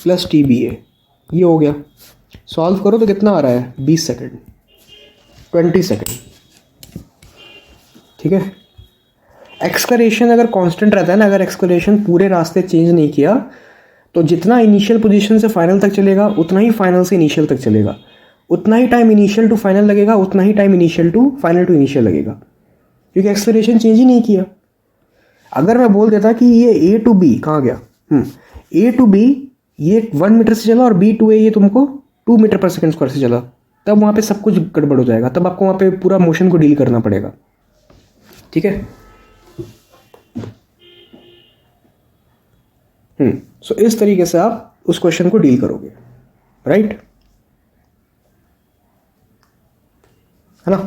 plus TBA, ये हो गया। सॉल्व करो तो कितना आ रहा है, 20 सेकेंड, 20 सेकेंड, ठीक है। एक्सलरेशन अगर कांस्टेंट रहता है ना, अगर एक्सलरेशन पूरे रास्ते चेंज नहीं किया तो जितना इनिशियल पोजीशन से फाइनल तक चलेगा उतना ही फाइनल से इनिशियल तक चलेगा, उतना ही टाइम इनिशियल टू फाइनल लगेगा, उतना ही time initial to final to initial लगेगा, क्योंकि एक्सलरेशन चेंज ही नहीं किया। अगर मैं बोल देता कि ये A to B कहाँ गया, A to B ये 1 मीटर से चला और B to A ये तुमको 2 मीटर पर सेकेंड स्क्वायर से चला, तब वहाँ पे सब कुछ गड़बड़ हो जाएगा, तब आपको वहाँ पे पूरा मोशन को डील करना पड़ेगा, ठीक है। सो इस तरीके से आप उस क्वेश्चन को डील करोगे, राइट, है ना।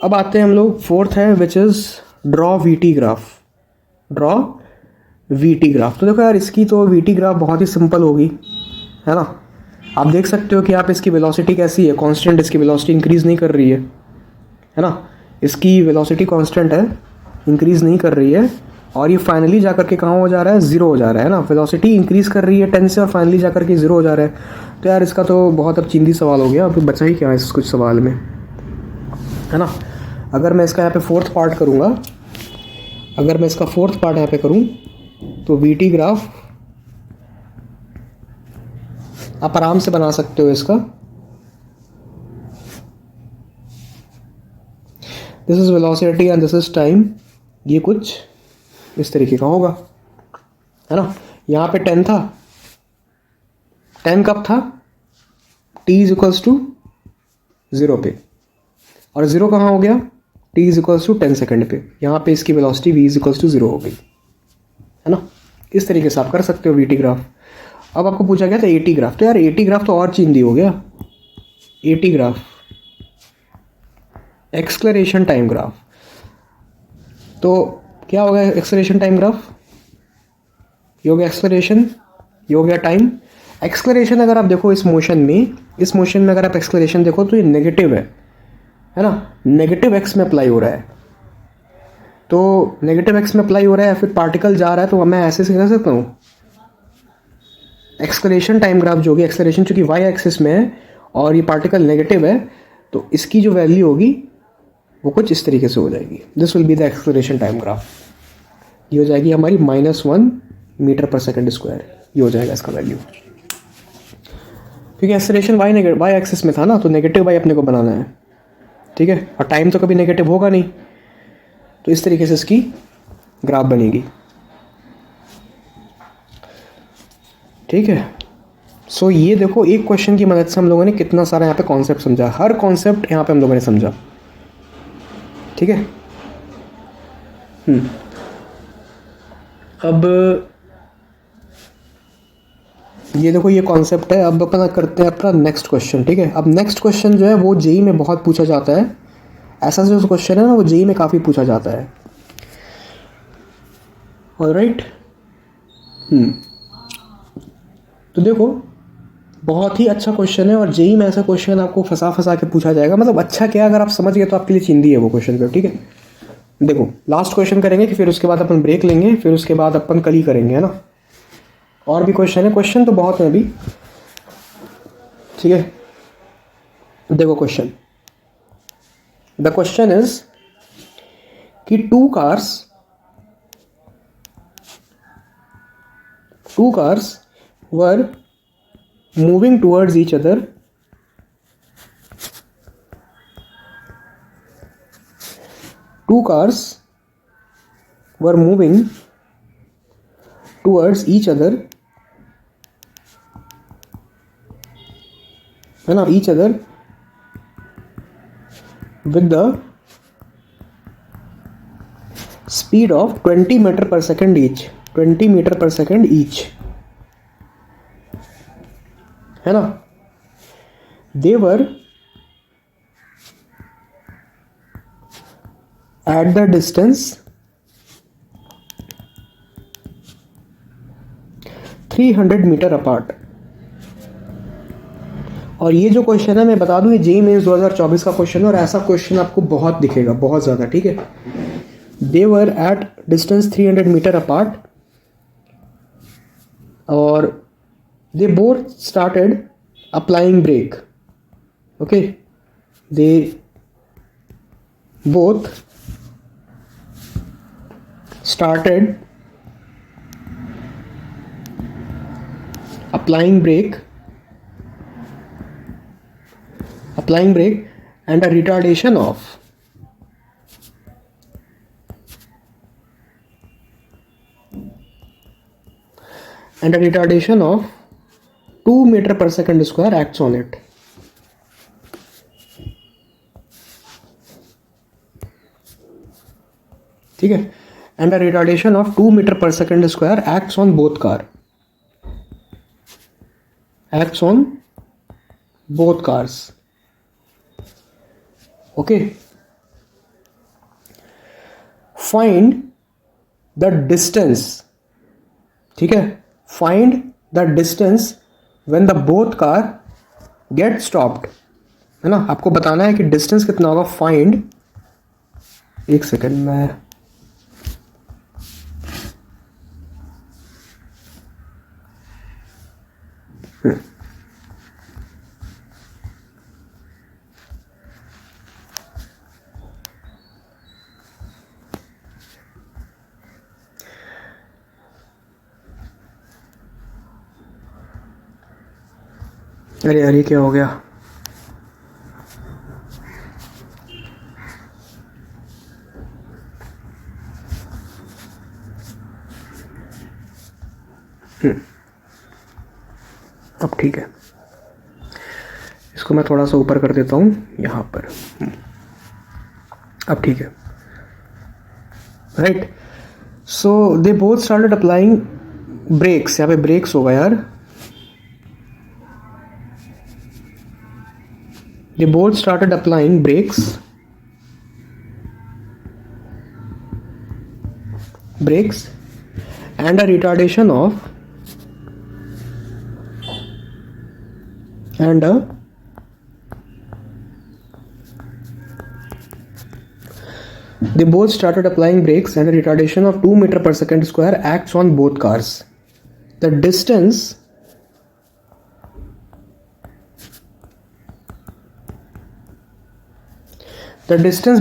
अब आते हैं हम लोग फोर्थ है which is draw VT graph. Draw VT graph, तो देखो यार इसकी तो VT ग्राफ बहुत ही सिंपल होगी, है ना। आप देख सकते हो कि आप इसकी वेलोसिटी कैसी है, कांस्टेंट, इसकी वेलोसिटी इंक्रीज नहीं कर रही है है ना, इसकी वेलोसिटी कांस्टेंट है, इंक्रीज़ नहीं कर रही है, और ये फाइनली जा कर के कहाँ हो जा रहा है, ज़ीरो हो जा रहा है ना। वेलोसिटी इंक्रीज़ कर रही है 10 से और फाइनली जा कर के ज़ीरो हो जा रहा है। तो यार इसका तो बहुत अब चिंदी सवाल हो गया, अब बचा ही क्या है इस कुछ सवाल में, है ना। अगर मैं इसका यहाँ पे फोर्थ पार्ट करूँगा, अगर मैं इसका फोर्थ पार्ट यहाँ पे करूँ तो वीटी ग्राफ आप आराम से बना सकते हो इसका। This is velocity and this is time, ये कुछ इस तरीके का होगा, है ना। यहाँ पे 10 था, 10 कब था, t इज इक्वल्स टू 0 पे, और 0 कहाँ हो गया, t is equals to 10 second पे। यहाँ पे इसकी velocity v is equals to 0 हो गई, है ना। इस तरीके से आप कर सकते हो वी टी ग्राफ। अब आपको पूछा गया था ए टी ग्राफ, तो यार ए टी ग्राफ तो और चिंदी हो गया। A T graph, acceleration time graph, तो क्या होगा एक्सलरेशन टाइम ग्राफ, ये हो गया एक्सलरेशन, ये हो गया टाइम। एक्सलरेशन अगर आप देखो इस मोशन में अगर आप एक्सलरेशन देखो तो ये नेगेटिव है ना, नेगेटिव एक्स में अप्लाई हो रहा है। तो नेगेटिव एक्स में अप्लाई हो रहा है, फिर पार्टिकल जा रहा है, तो मैं ऐसे से कह सकता हूँ एक्सलरेशन टाइम ग्राफ जो होगी, एक्सलरेशन चूंकि वाई एक्सिस में है और ये पार्टिकल नेगेटिव है, तो इसकी जो वैल्यू होगी वो कुछ इस तरीके से हो जाएगी। This will be the acceleration time graph. ये हो जाएगी हमारी -1 मीटर पर सेकंड स्क्वायर, ये हो जाएगा इसका वैल्यू। क्योंकि एक्सलरेशन वाई एक्सिस में था ना, तो नेगेटिव वाई अपने को बनाना है, ठीक है, और टाइम तो कभी नेगेटिव होगा नहीं, तो इस तरीके से इसकी ग्राफ बनेगी, ठीक है। सो ये देखो एक क्वेश्चन की मदद से हम लोगों ने कितना सारा यहाँ पे कॉन्सेप्ट समझा, हर कॉन्सेप्ट यहाँ पे हम लोगों ने समझा, ठीक है। अब ये देखो ये कॉन्सेप्ट है। अब अपना करते हैं अपना नेक्स्ट क्वेश्चन, ठीक है। अब नेक्स्ट क्वेश्चन जो है वो जेई में बहुत पूछा जाता है, ऐसा जो क्वेश्चन है ना वो जेई में काफ़ी पूछा जाता है, ऑलराइट। तो देखो बहुत ही अच्छा क्वेश्चन है, और जेई में ऐसा क्वेश्चन आपको फंसा के पूछा जाएगा, मतलब अच्छा क्या, अगर आप समझ गए तो आपके लिए चिंदी है वो क्वेश्चन पे, ठीक है। देखो लास्ट क्वेश्चन करेंगे कि फिर उसके बाद अपन ब्रेक लेंगे, फिर उसके बाद अपन कल ही करेंगे, है ना। और भी क्वेश्चन है, क्वेश्चन तो बहुत है अभी, ठीक है। देखो क्वेश्चन, द क्वेश्चन इज कि two cars were moving towards each other two cars were moving towards each other, है ना, each other with the speed of 20 metre per second each, 20 metre per second each, है ना। they were at the distance 300 metre apart. और ये जो question है मैं बता दूं, ये जेईई मेंस 2024 का क्वेश्चन है, और ऐसा क्वेश्चन आपको बहुत दिखेगा, बहुत ज़्यादा, ठीक है। they were at distance 300 metre apart, और they both started applying brake, okay, they both started applying brake and a retardation of and a retardation of 2 metre per second square acts on it, ठीक है। and a retardation of 2 metre per second square acts on both cars, okay। find the distance, ठीक है, find the distance when the both car get stopped, है ना। आपको बताना है कि डिस्टेंस कितना होगा, फाइंड एक सेकंड में अरे अरे क्या हो गया? अब ठीक है, इसको मैं थोड़ा सा ऊपर कर देता हूँ यहाँ पर। अब ठीक है, right. So they both started applying brakes. यहाँ पे ब्रेक्स होगा यार। They both started applying brakes and a retardation of and a they both started applying brakes and a retardation of 2 meter per second square acts on both cars. The distance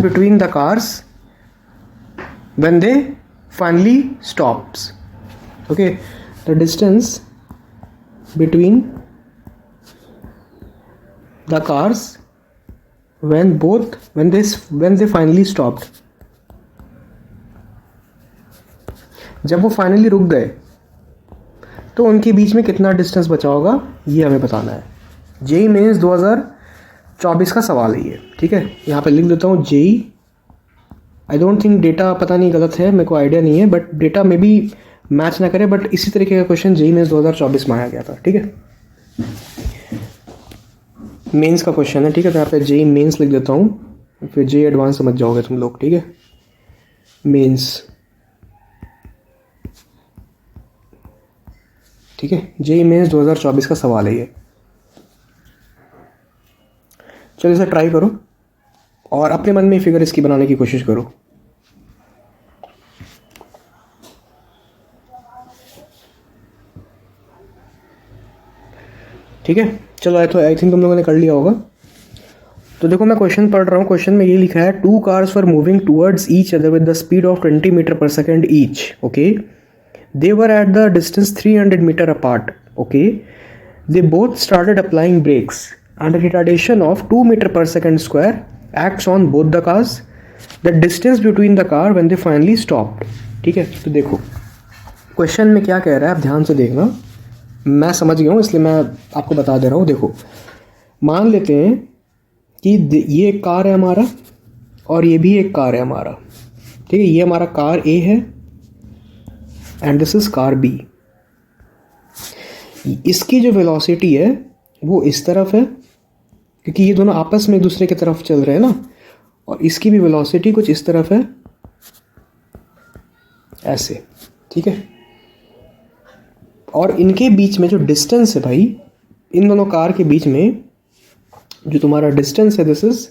between the cars when they finally stops. Okay, the distance between the cars when they finally stopped. जब वो finally रुक गए तो उनके बीच में कितना distance बचा होगा, ये हमें बताना है। जेई मेंस 2024 का सवाल है ये, ठीक है। यहाँ पे लिख देता हूँ जेई। आई डोंट थिंक डेटा, पता नहीं गलत है, मेरे को आइडिया नहीं है, बट डेटा में भी मैच ना करे, बट इसी तरीके का क्वेश्चन जेई मेंस 2024 में आया गया था, ठीक है। मेंस का क्वेश्चन है, ठीक है। तो यहाँ पे जेई मेंस लिख देता हूँ, फिर जेई एडवांस समझ जाओगे तुम लोग, ठीक है। मेंस, ठीक है। जेई मेंस 2024 का सवाल है ये। चलो इसे ट्राई करो और अपने मन में फिगर इसकी बनाने की कोशिश करो। ठीक है, चलो आई थिंक तुम लोगों ने कर लिया होगा। तो देखो मैं क्वेश्चन पढ़ रहा हूँ। क्वेश्चन में ये लिखा है, 2 cars were moving towards each other with the speed of 20 meter per second each. Okay, they were at the distance 300 meter apart. Okay, they both started applying brakes and a retardation of 2 meter per second square acts on both the cars. The distance between the car when they finally stopped. ठीक है, तो देखो question में क्या कह रहा है, आप ध्यान से देखना। मैं समझ गया हूँ इसलिए मैं आपको बता दे रहा हूँ। देखो मान लेते हैं कि ये एक कार है हमारा और ये भी एक कार है हमारा, ठीक है। ये हमारा कार ए है and this is car B. इसकी जो वेलोसिटी है वो इस तरफ है क्योंकि ये दोनों आपस में एक दूसरे की तरफ चल रहे हैं ना, और इसकी भी वेलोसिटी कुछ इस तरफ है, ऐसे, ठीक है। और इनके बीच में जो डिस्टेंस है भाई, इन दोनों कार के बीच में जो तुम्हारा डिस्टेंस है, this is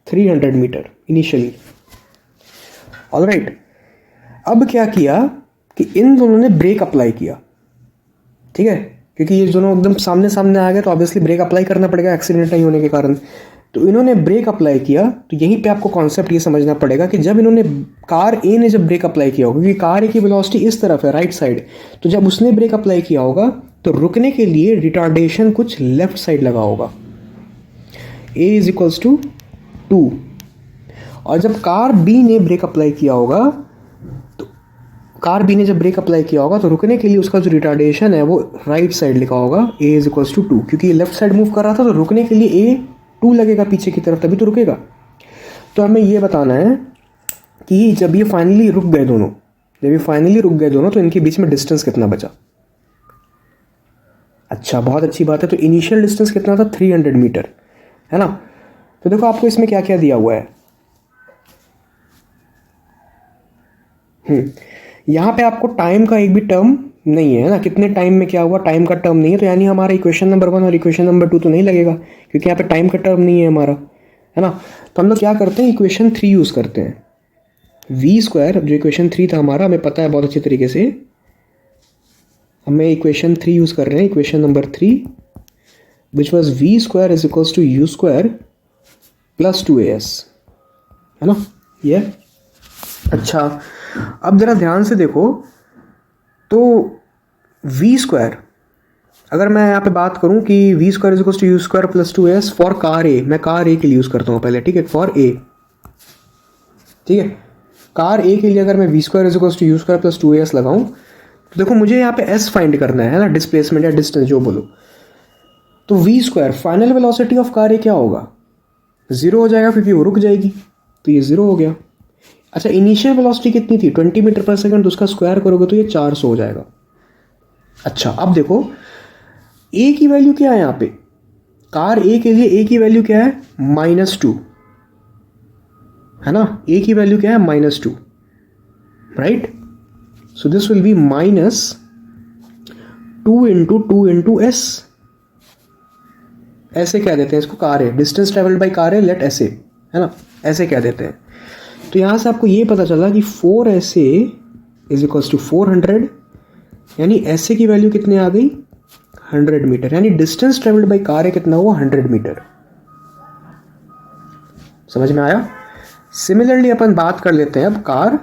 300 metre initially. Alright, अब क्या किया कि इन दोनों ने ब्रेक अप्लाई किया, ठीक है। क्योंकि ये दोनों एकदम सामने सामने आ गए तो ऑब्वियसली ब्रेक अप्लाई करना पड़ेगा एक्सीडेंट नहीं होने के कारण। तो इन्होंने ब्रेक अप्लाई किया। तो यहीं पे आपको कॉन्सेप्ट ये समझना पड़ेगा कि जब इन्होंने कार ए ने जब ब्रेक अप्लाई किया होगा, क्योंकि कार ए की वेलोसिटी इस तरफ है राइट साइड, तो जब उसने ब्रेक अप्लाई किया होगा तो रुकने के लिए रिटार्डेशन कुछ लेफ्ट साइड लगा होगा, ए इज इक्वल्स टू 2। और जब कार बी ने ब्रेक अप्लाई किया होगा, तो कार बी ने जब ब्रेक अप्लाई किया होगा तो रुकने के लिए उसका जो रिटार्डेशन है वो राइट साइड लिखा होगा, ए इज इक्वल्स टू 2। क्योंकि ये लेफ्ट साइड मूव कर रहा था तो रुकने के लिए ए 2 लगेगा पीछे की तरफ, तभी तो रुकेगा। तो हमें ये बताना है कि जब ये फाइनली रुक गए दोनों, तो इनके बीच में डिस्टेंस कितना बचा। अच्छा, बहुत अच्छी बात है। तो इनिशियल डिस्टेंस कितना था, 300 मीटर, है ना। तो देखो आपको इसमें क्या क्या दिया हुआ है। यहाँ पे आपको टाइम का एक भी टर्म नहीं है ना, कितने टाइम में क्या हुआ, टाइम का टर्म नहीं है। तो यानी हमारा इक्वेशन नंबर 1 और इक्वेशन नंबर 2 तो नहीं लगेगा क्योंकि यहाँ पे टाइम का टर्म नहीं है हमारा, है ना। तो हम लोग क्या करते हैं, इक्वेशन 3 यूज़ करते हैं। वी स्क्वायर, जो इक्वेशन 3 था हमारा, हमें पता है बहुत अच्छे तरीके से, हमें इक्वेशन 3 यूज़ कर रहे हैं, equation number 3 which was v square is equals to u square plus 2as, है ना ये। अच्छा, अब ज़रा ध्यान से देखो तो वी स्क्वायर, अगर मैं यहाँ पे बात करूँ कि v square is equals to u square plus 2as for car A, मैं कार ए के लिए यूज़ करता हूँ पहले, ठीक है, फॉर ए, ठीक है, कार ए के लिए अगर मैं v square is equals to u square plus 2as लगाऊँ तो देखो मुझे यहाँ पे एस फाइंड करना है ना, डिस्प्लेसमेंट या डिस्टेंस जो बोलो। तो v square final velocity of car A क्या होगा, 0 हो जाएगा क्योंकि वो रुक जाएगी, तो ये 0 हो गया। अच्छा, इनिशियल वेलोसिटी कितनी थी, 20 मीटर पर सेकंड, तो उसका स्क्वायर करोगे तो ये 400 हो जाएगा। अच्छा, अब देखो ए की वैल्यू क्या है यहाँ पे, कार ए के लिए ए की वैल्यू क्या है, -2, है ना, ए की वैल्यू क्या है, -2, right. So this will B -2 into S, ऐसे कह देते हैं इसको, कार है, डिस्टेंस ट्रेवल्ड बाई कार है, लेट ऐसे, है ना, ऐसे कह देते हैं। तो यहाँ से आपको ये पता चला कि 4SA इज इक्वल्स टू 400, यानी ऐसे की वैल्यू कितनी आ गई, 100 मीटर, यानी डिस्टेंस ट्रेवल्ड बाई कार है कितना हुआ, 100 मीटर। समझ में आया। सिमिलरली अपन बात कर लेते हैं अब कार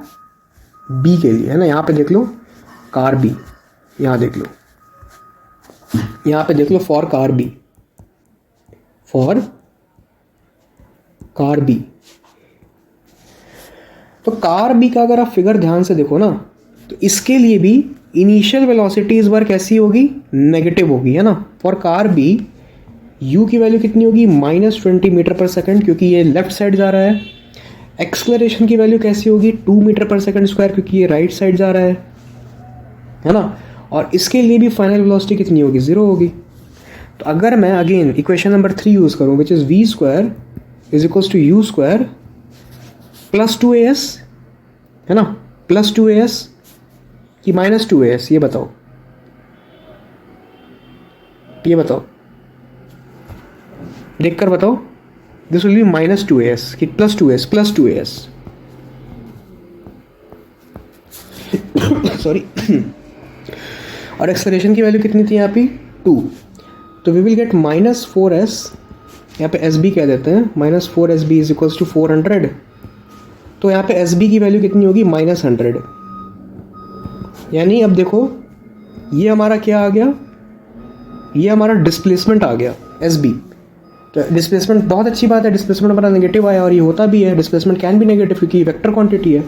बी के लिए, है ना, यहाँ पे देख लो कार बी, यहाँ देख लो, यहाँ पे देख लो for car B, for car B. तो कार बी का अगर आप फिगर ध्यान से देखो ना, तो इसके लिए भी इनिशियल वेलोसिटी इस बार कैसी होगी, नेगेटिव होगी, है ना। फॉर कार बी u की वैल्यू कितनी होगी, -20 मीटर पर सेकंड, क्योंकि ये लेफ्ट साइड जा रहा है। एक्सलरेशन की वैल्यू कैसी होगी, 2 मीटर पर सेकंड स्क्वायर, क्योंकि ये राइट साइड जा रहा है ना। और इसके लिए भी फाइनल वेलोसिटी कितनी होगी, 0 होगी। तो अगर मैं अगेन इक्वेशन नंबर 3 यूज़ करूँ, which is v square is equals to u square plus 2as, है ना, प्लस 2as कि -2as, ये बताओ, ये बताओ, देख कर बताओ। दिस विल बी -2as कि +2as, सॉरी। और एक्सेलरेशन की वैल्यू कितनी थी यहाँ पे, 2, तो वी विल गेट -4s, यहाँ पे एस बी कह देते हैं, -4SB इज इक्वल्स टू 400। तो यहाँ पे एस बी की वैल्यू कितनी होगी, -100। यानी अब देखो ये हमारा क्या आ गया, ये हमारा डिस्प्लेसमेंट आ गया एस बी। तो डिस्प्लेसमेंट बहुत अच्छी बात है, डिस्प्लेसमेंट हमारा नेगेटिव आया, और ये होता भी है, डिस्प्लेसमेंट कैन भी नेगेटिव क्योंकि वेक्टर क्वांटिटी है।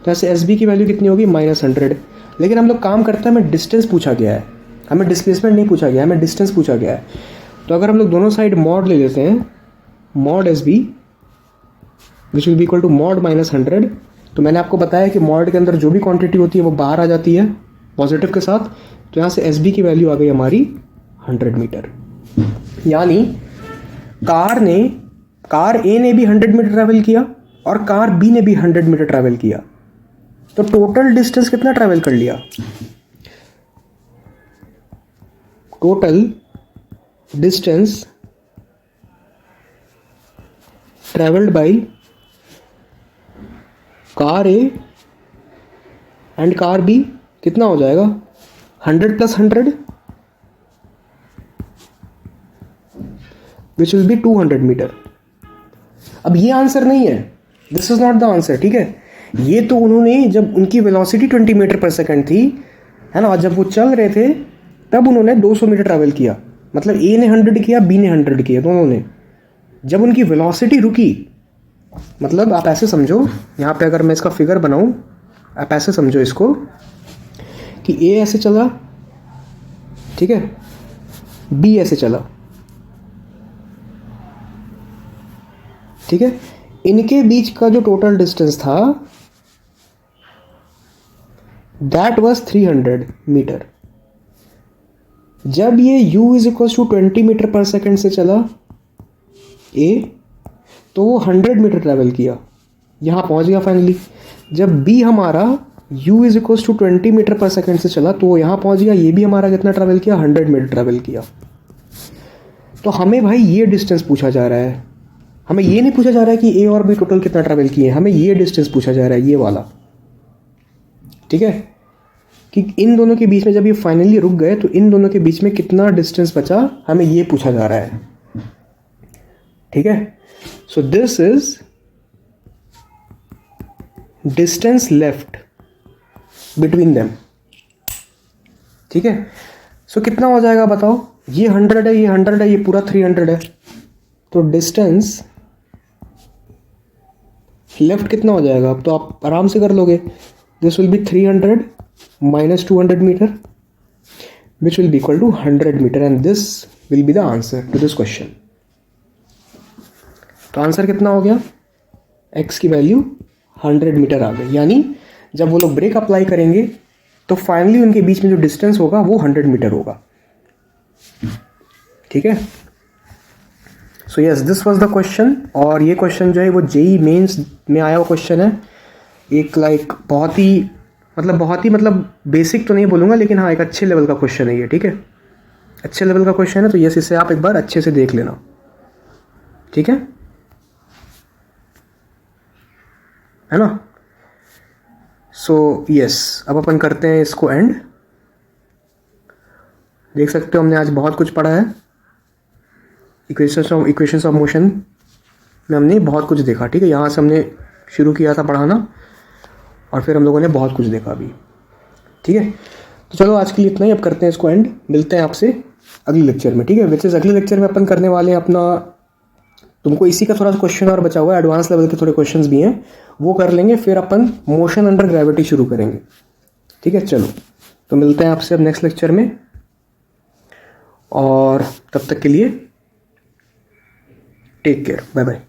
तो ऐसे एस बी की वैल्यू कितनी होगी, -100। लेकिन हम लोग काम करते हैं, हमें डिस्टेंस पूछा गया है, हमें डिस्प्लेसमेंट नहीं पूछा गया है, हमें डिस्टेंस पूछा गया है। तो अगर हम लोग दोनों साइड मॉड ले लेते हैं, mod S B which will be equal to mod -100, तो मैंने आपको बताया कि मॉड के अंदर जो भी क्वांटिटी होती है वो बाहर आ जाती है पॉजिटिव के साथ। तो यहाँ से एस बी की वैल्यू आ गई हमारी 100 मीटर। यानी कार ए ने भी 100 मीटर ट्रैवल किया और कार बी ने भी 100 मीटर ट्रैवल किया, तो टोटल डिस्टेंस कितना ट्रैवल कर लिया, total distance travelled by car A and car B कितना हो जाएगा, 100 + 100 विच विल बी 200 मीटर। अब ये आंसर नहीं है, this is not the answer, ठीक है। ये तो उन्होंने, जब उनकी वेलोसिटी 20 मीटर पर सेकंड थी, है ना, और जब वो चल रहे थे तब उन्होंने 200 मीटर ट्रैवल किया, मतलब ए ने 100 किया, बी ने 100 किया, दोनों ने। जब उनकी वेलोसिटी रुकी, मतलब आप ऐसे समझो, यहाँ पे अगर मैं इसका फिगर बनाऊँ, आप ऐसे समझो इसको कि ए ऐसे चला, ठीक है, बी ऐसे चला, ठीक है, इनके बीच का जो टोटल डिस्टेंस था दैट वाज 300 मीटर। जब ये u is equal to 20 metre per second से चला ए, तो वो 100 मीटर ट्रैवल किया, यहाँ पहुँच गया फाइनली। जब b हमारा u is equal to 20 metre per second से चला, तो वो यहाँ पहुँच गया, ये भी हमारा कितना ट्रैवल किया, 100 मीटर ट्रैवल किया। तो हमें भाई ये डिस्टेंस पूछा जा रहा है, हमें ये नहीं पूछा जा रहा है कि ए और बी टोटल कितना ट्रैवल किए, हमें ये डिस्टेंस पूछा जा रहा है, ये वाला। ठीक है, कि इन दोनों के बीच में जब ये फाइनली रुक गए तो इन दोनों के बीच में कितना डिस्टेंस बचा, हमें ये पूछा जा रहा है। ठीक है, so this is distance left between them. ठीक है, सो कितना हो जाएगा बताओ, ये 100 है, ये 100 है, ये पूरा 300 है, तो डिस्टेंस लेफ्ट कितना हो जाएगा, अब तो आप आराम से कर लोगे। This will be 300 minus 200 metre which will be equal to 100 metre and this will be the answer to this question। तो आंसर कितना हो गया, x की वैल्यू 100 मीटर आ गई, यानी जब वो लोग ब्रेक अप्लाई करेंगे तो फाइनली उनके बीच में जो डिस्टेंस होगा वो 100 मीटर होगा। ठीक है, so yes this was the question. और ये क्वेश्चन जो है वो जेई मेंस में आया हुआ क्वेश्चन है। एक बहुत ही बेसिक तो नहीं बोलूँगा, लेकिन हाँ एक अच्छे लेवल का क्वेश्चन है ये। ठीक है, अच्छे लेवल का क्वेश्चन है, तो यस इसे आप एक बार अच्छे से देख लेना। ठीक है ना। सो यस अब अपन करते हैं इसको एंड। देख सकते हो हमने आज बहुत कुछ पढ़ा है। इक्वेशंस ऑफ मोशन में हमने बहुत कुछ देखा। ठीक है, यहाँ से हमने शुरू किया था पढ़ाना और फिर हम लोगों ने बहुत कुछ देखा अभी। ठीक है, तो चलो आज के लिए इतना ही, अब करते हैं इसको एंड। मिलते हैं आपसे अगले लेक्चर में। ठीक है, वैसे अगले लेक्चर में अपन करने वाले हैं अपना, तुमको इसी का थोड़ा सा क्वेश्चन और बचा हुआ है, एडवांस लेवल के थोड़े क्वेश्चंस भी हैं, वो कर लेंगे, फिर अपन मोशन अंडर ग्रेविटी शुरू करेंगे। ठीक है, चलो तो मिलते हैं आपसे अब नेक्स्ट लेक्चर में, और तब तक के लिए टेक केयर, बाय बाय।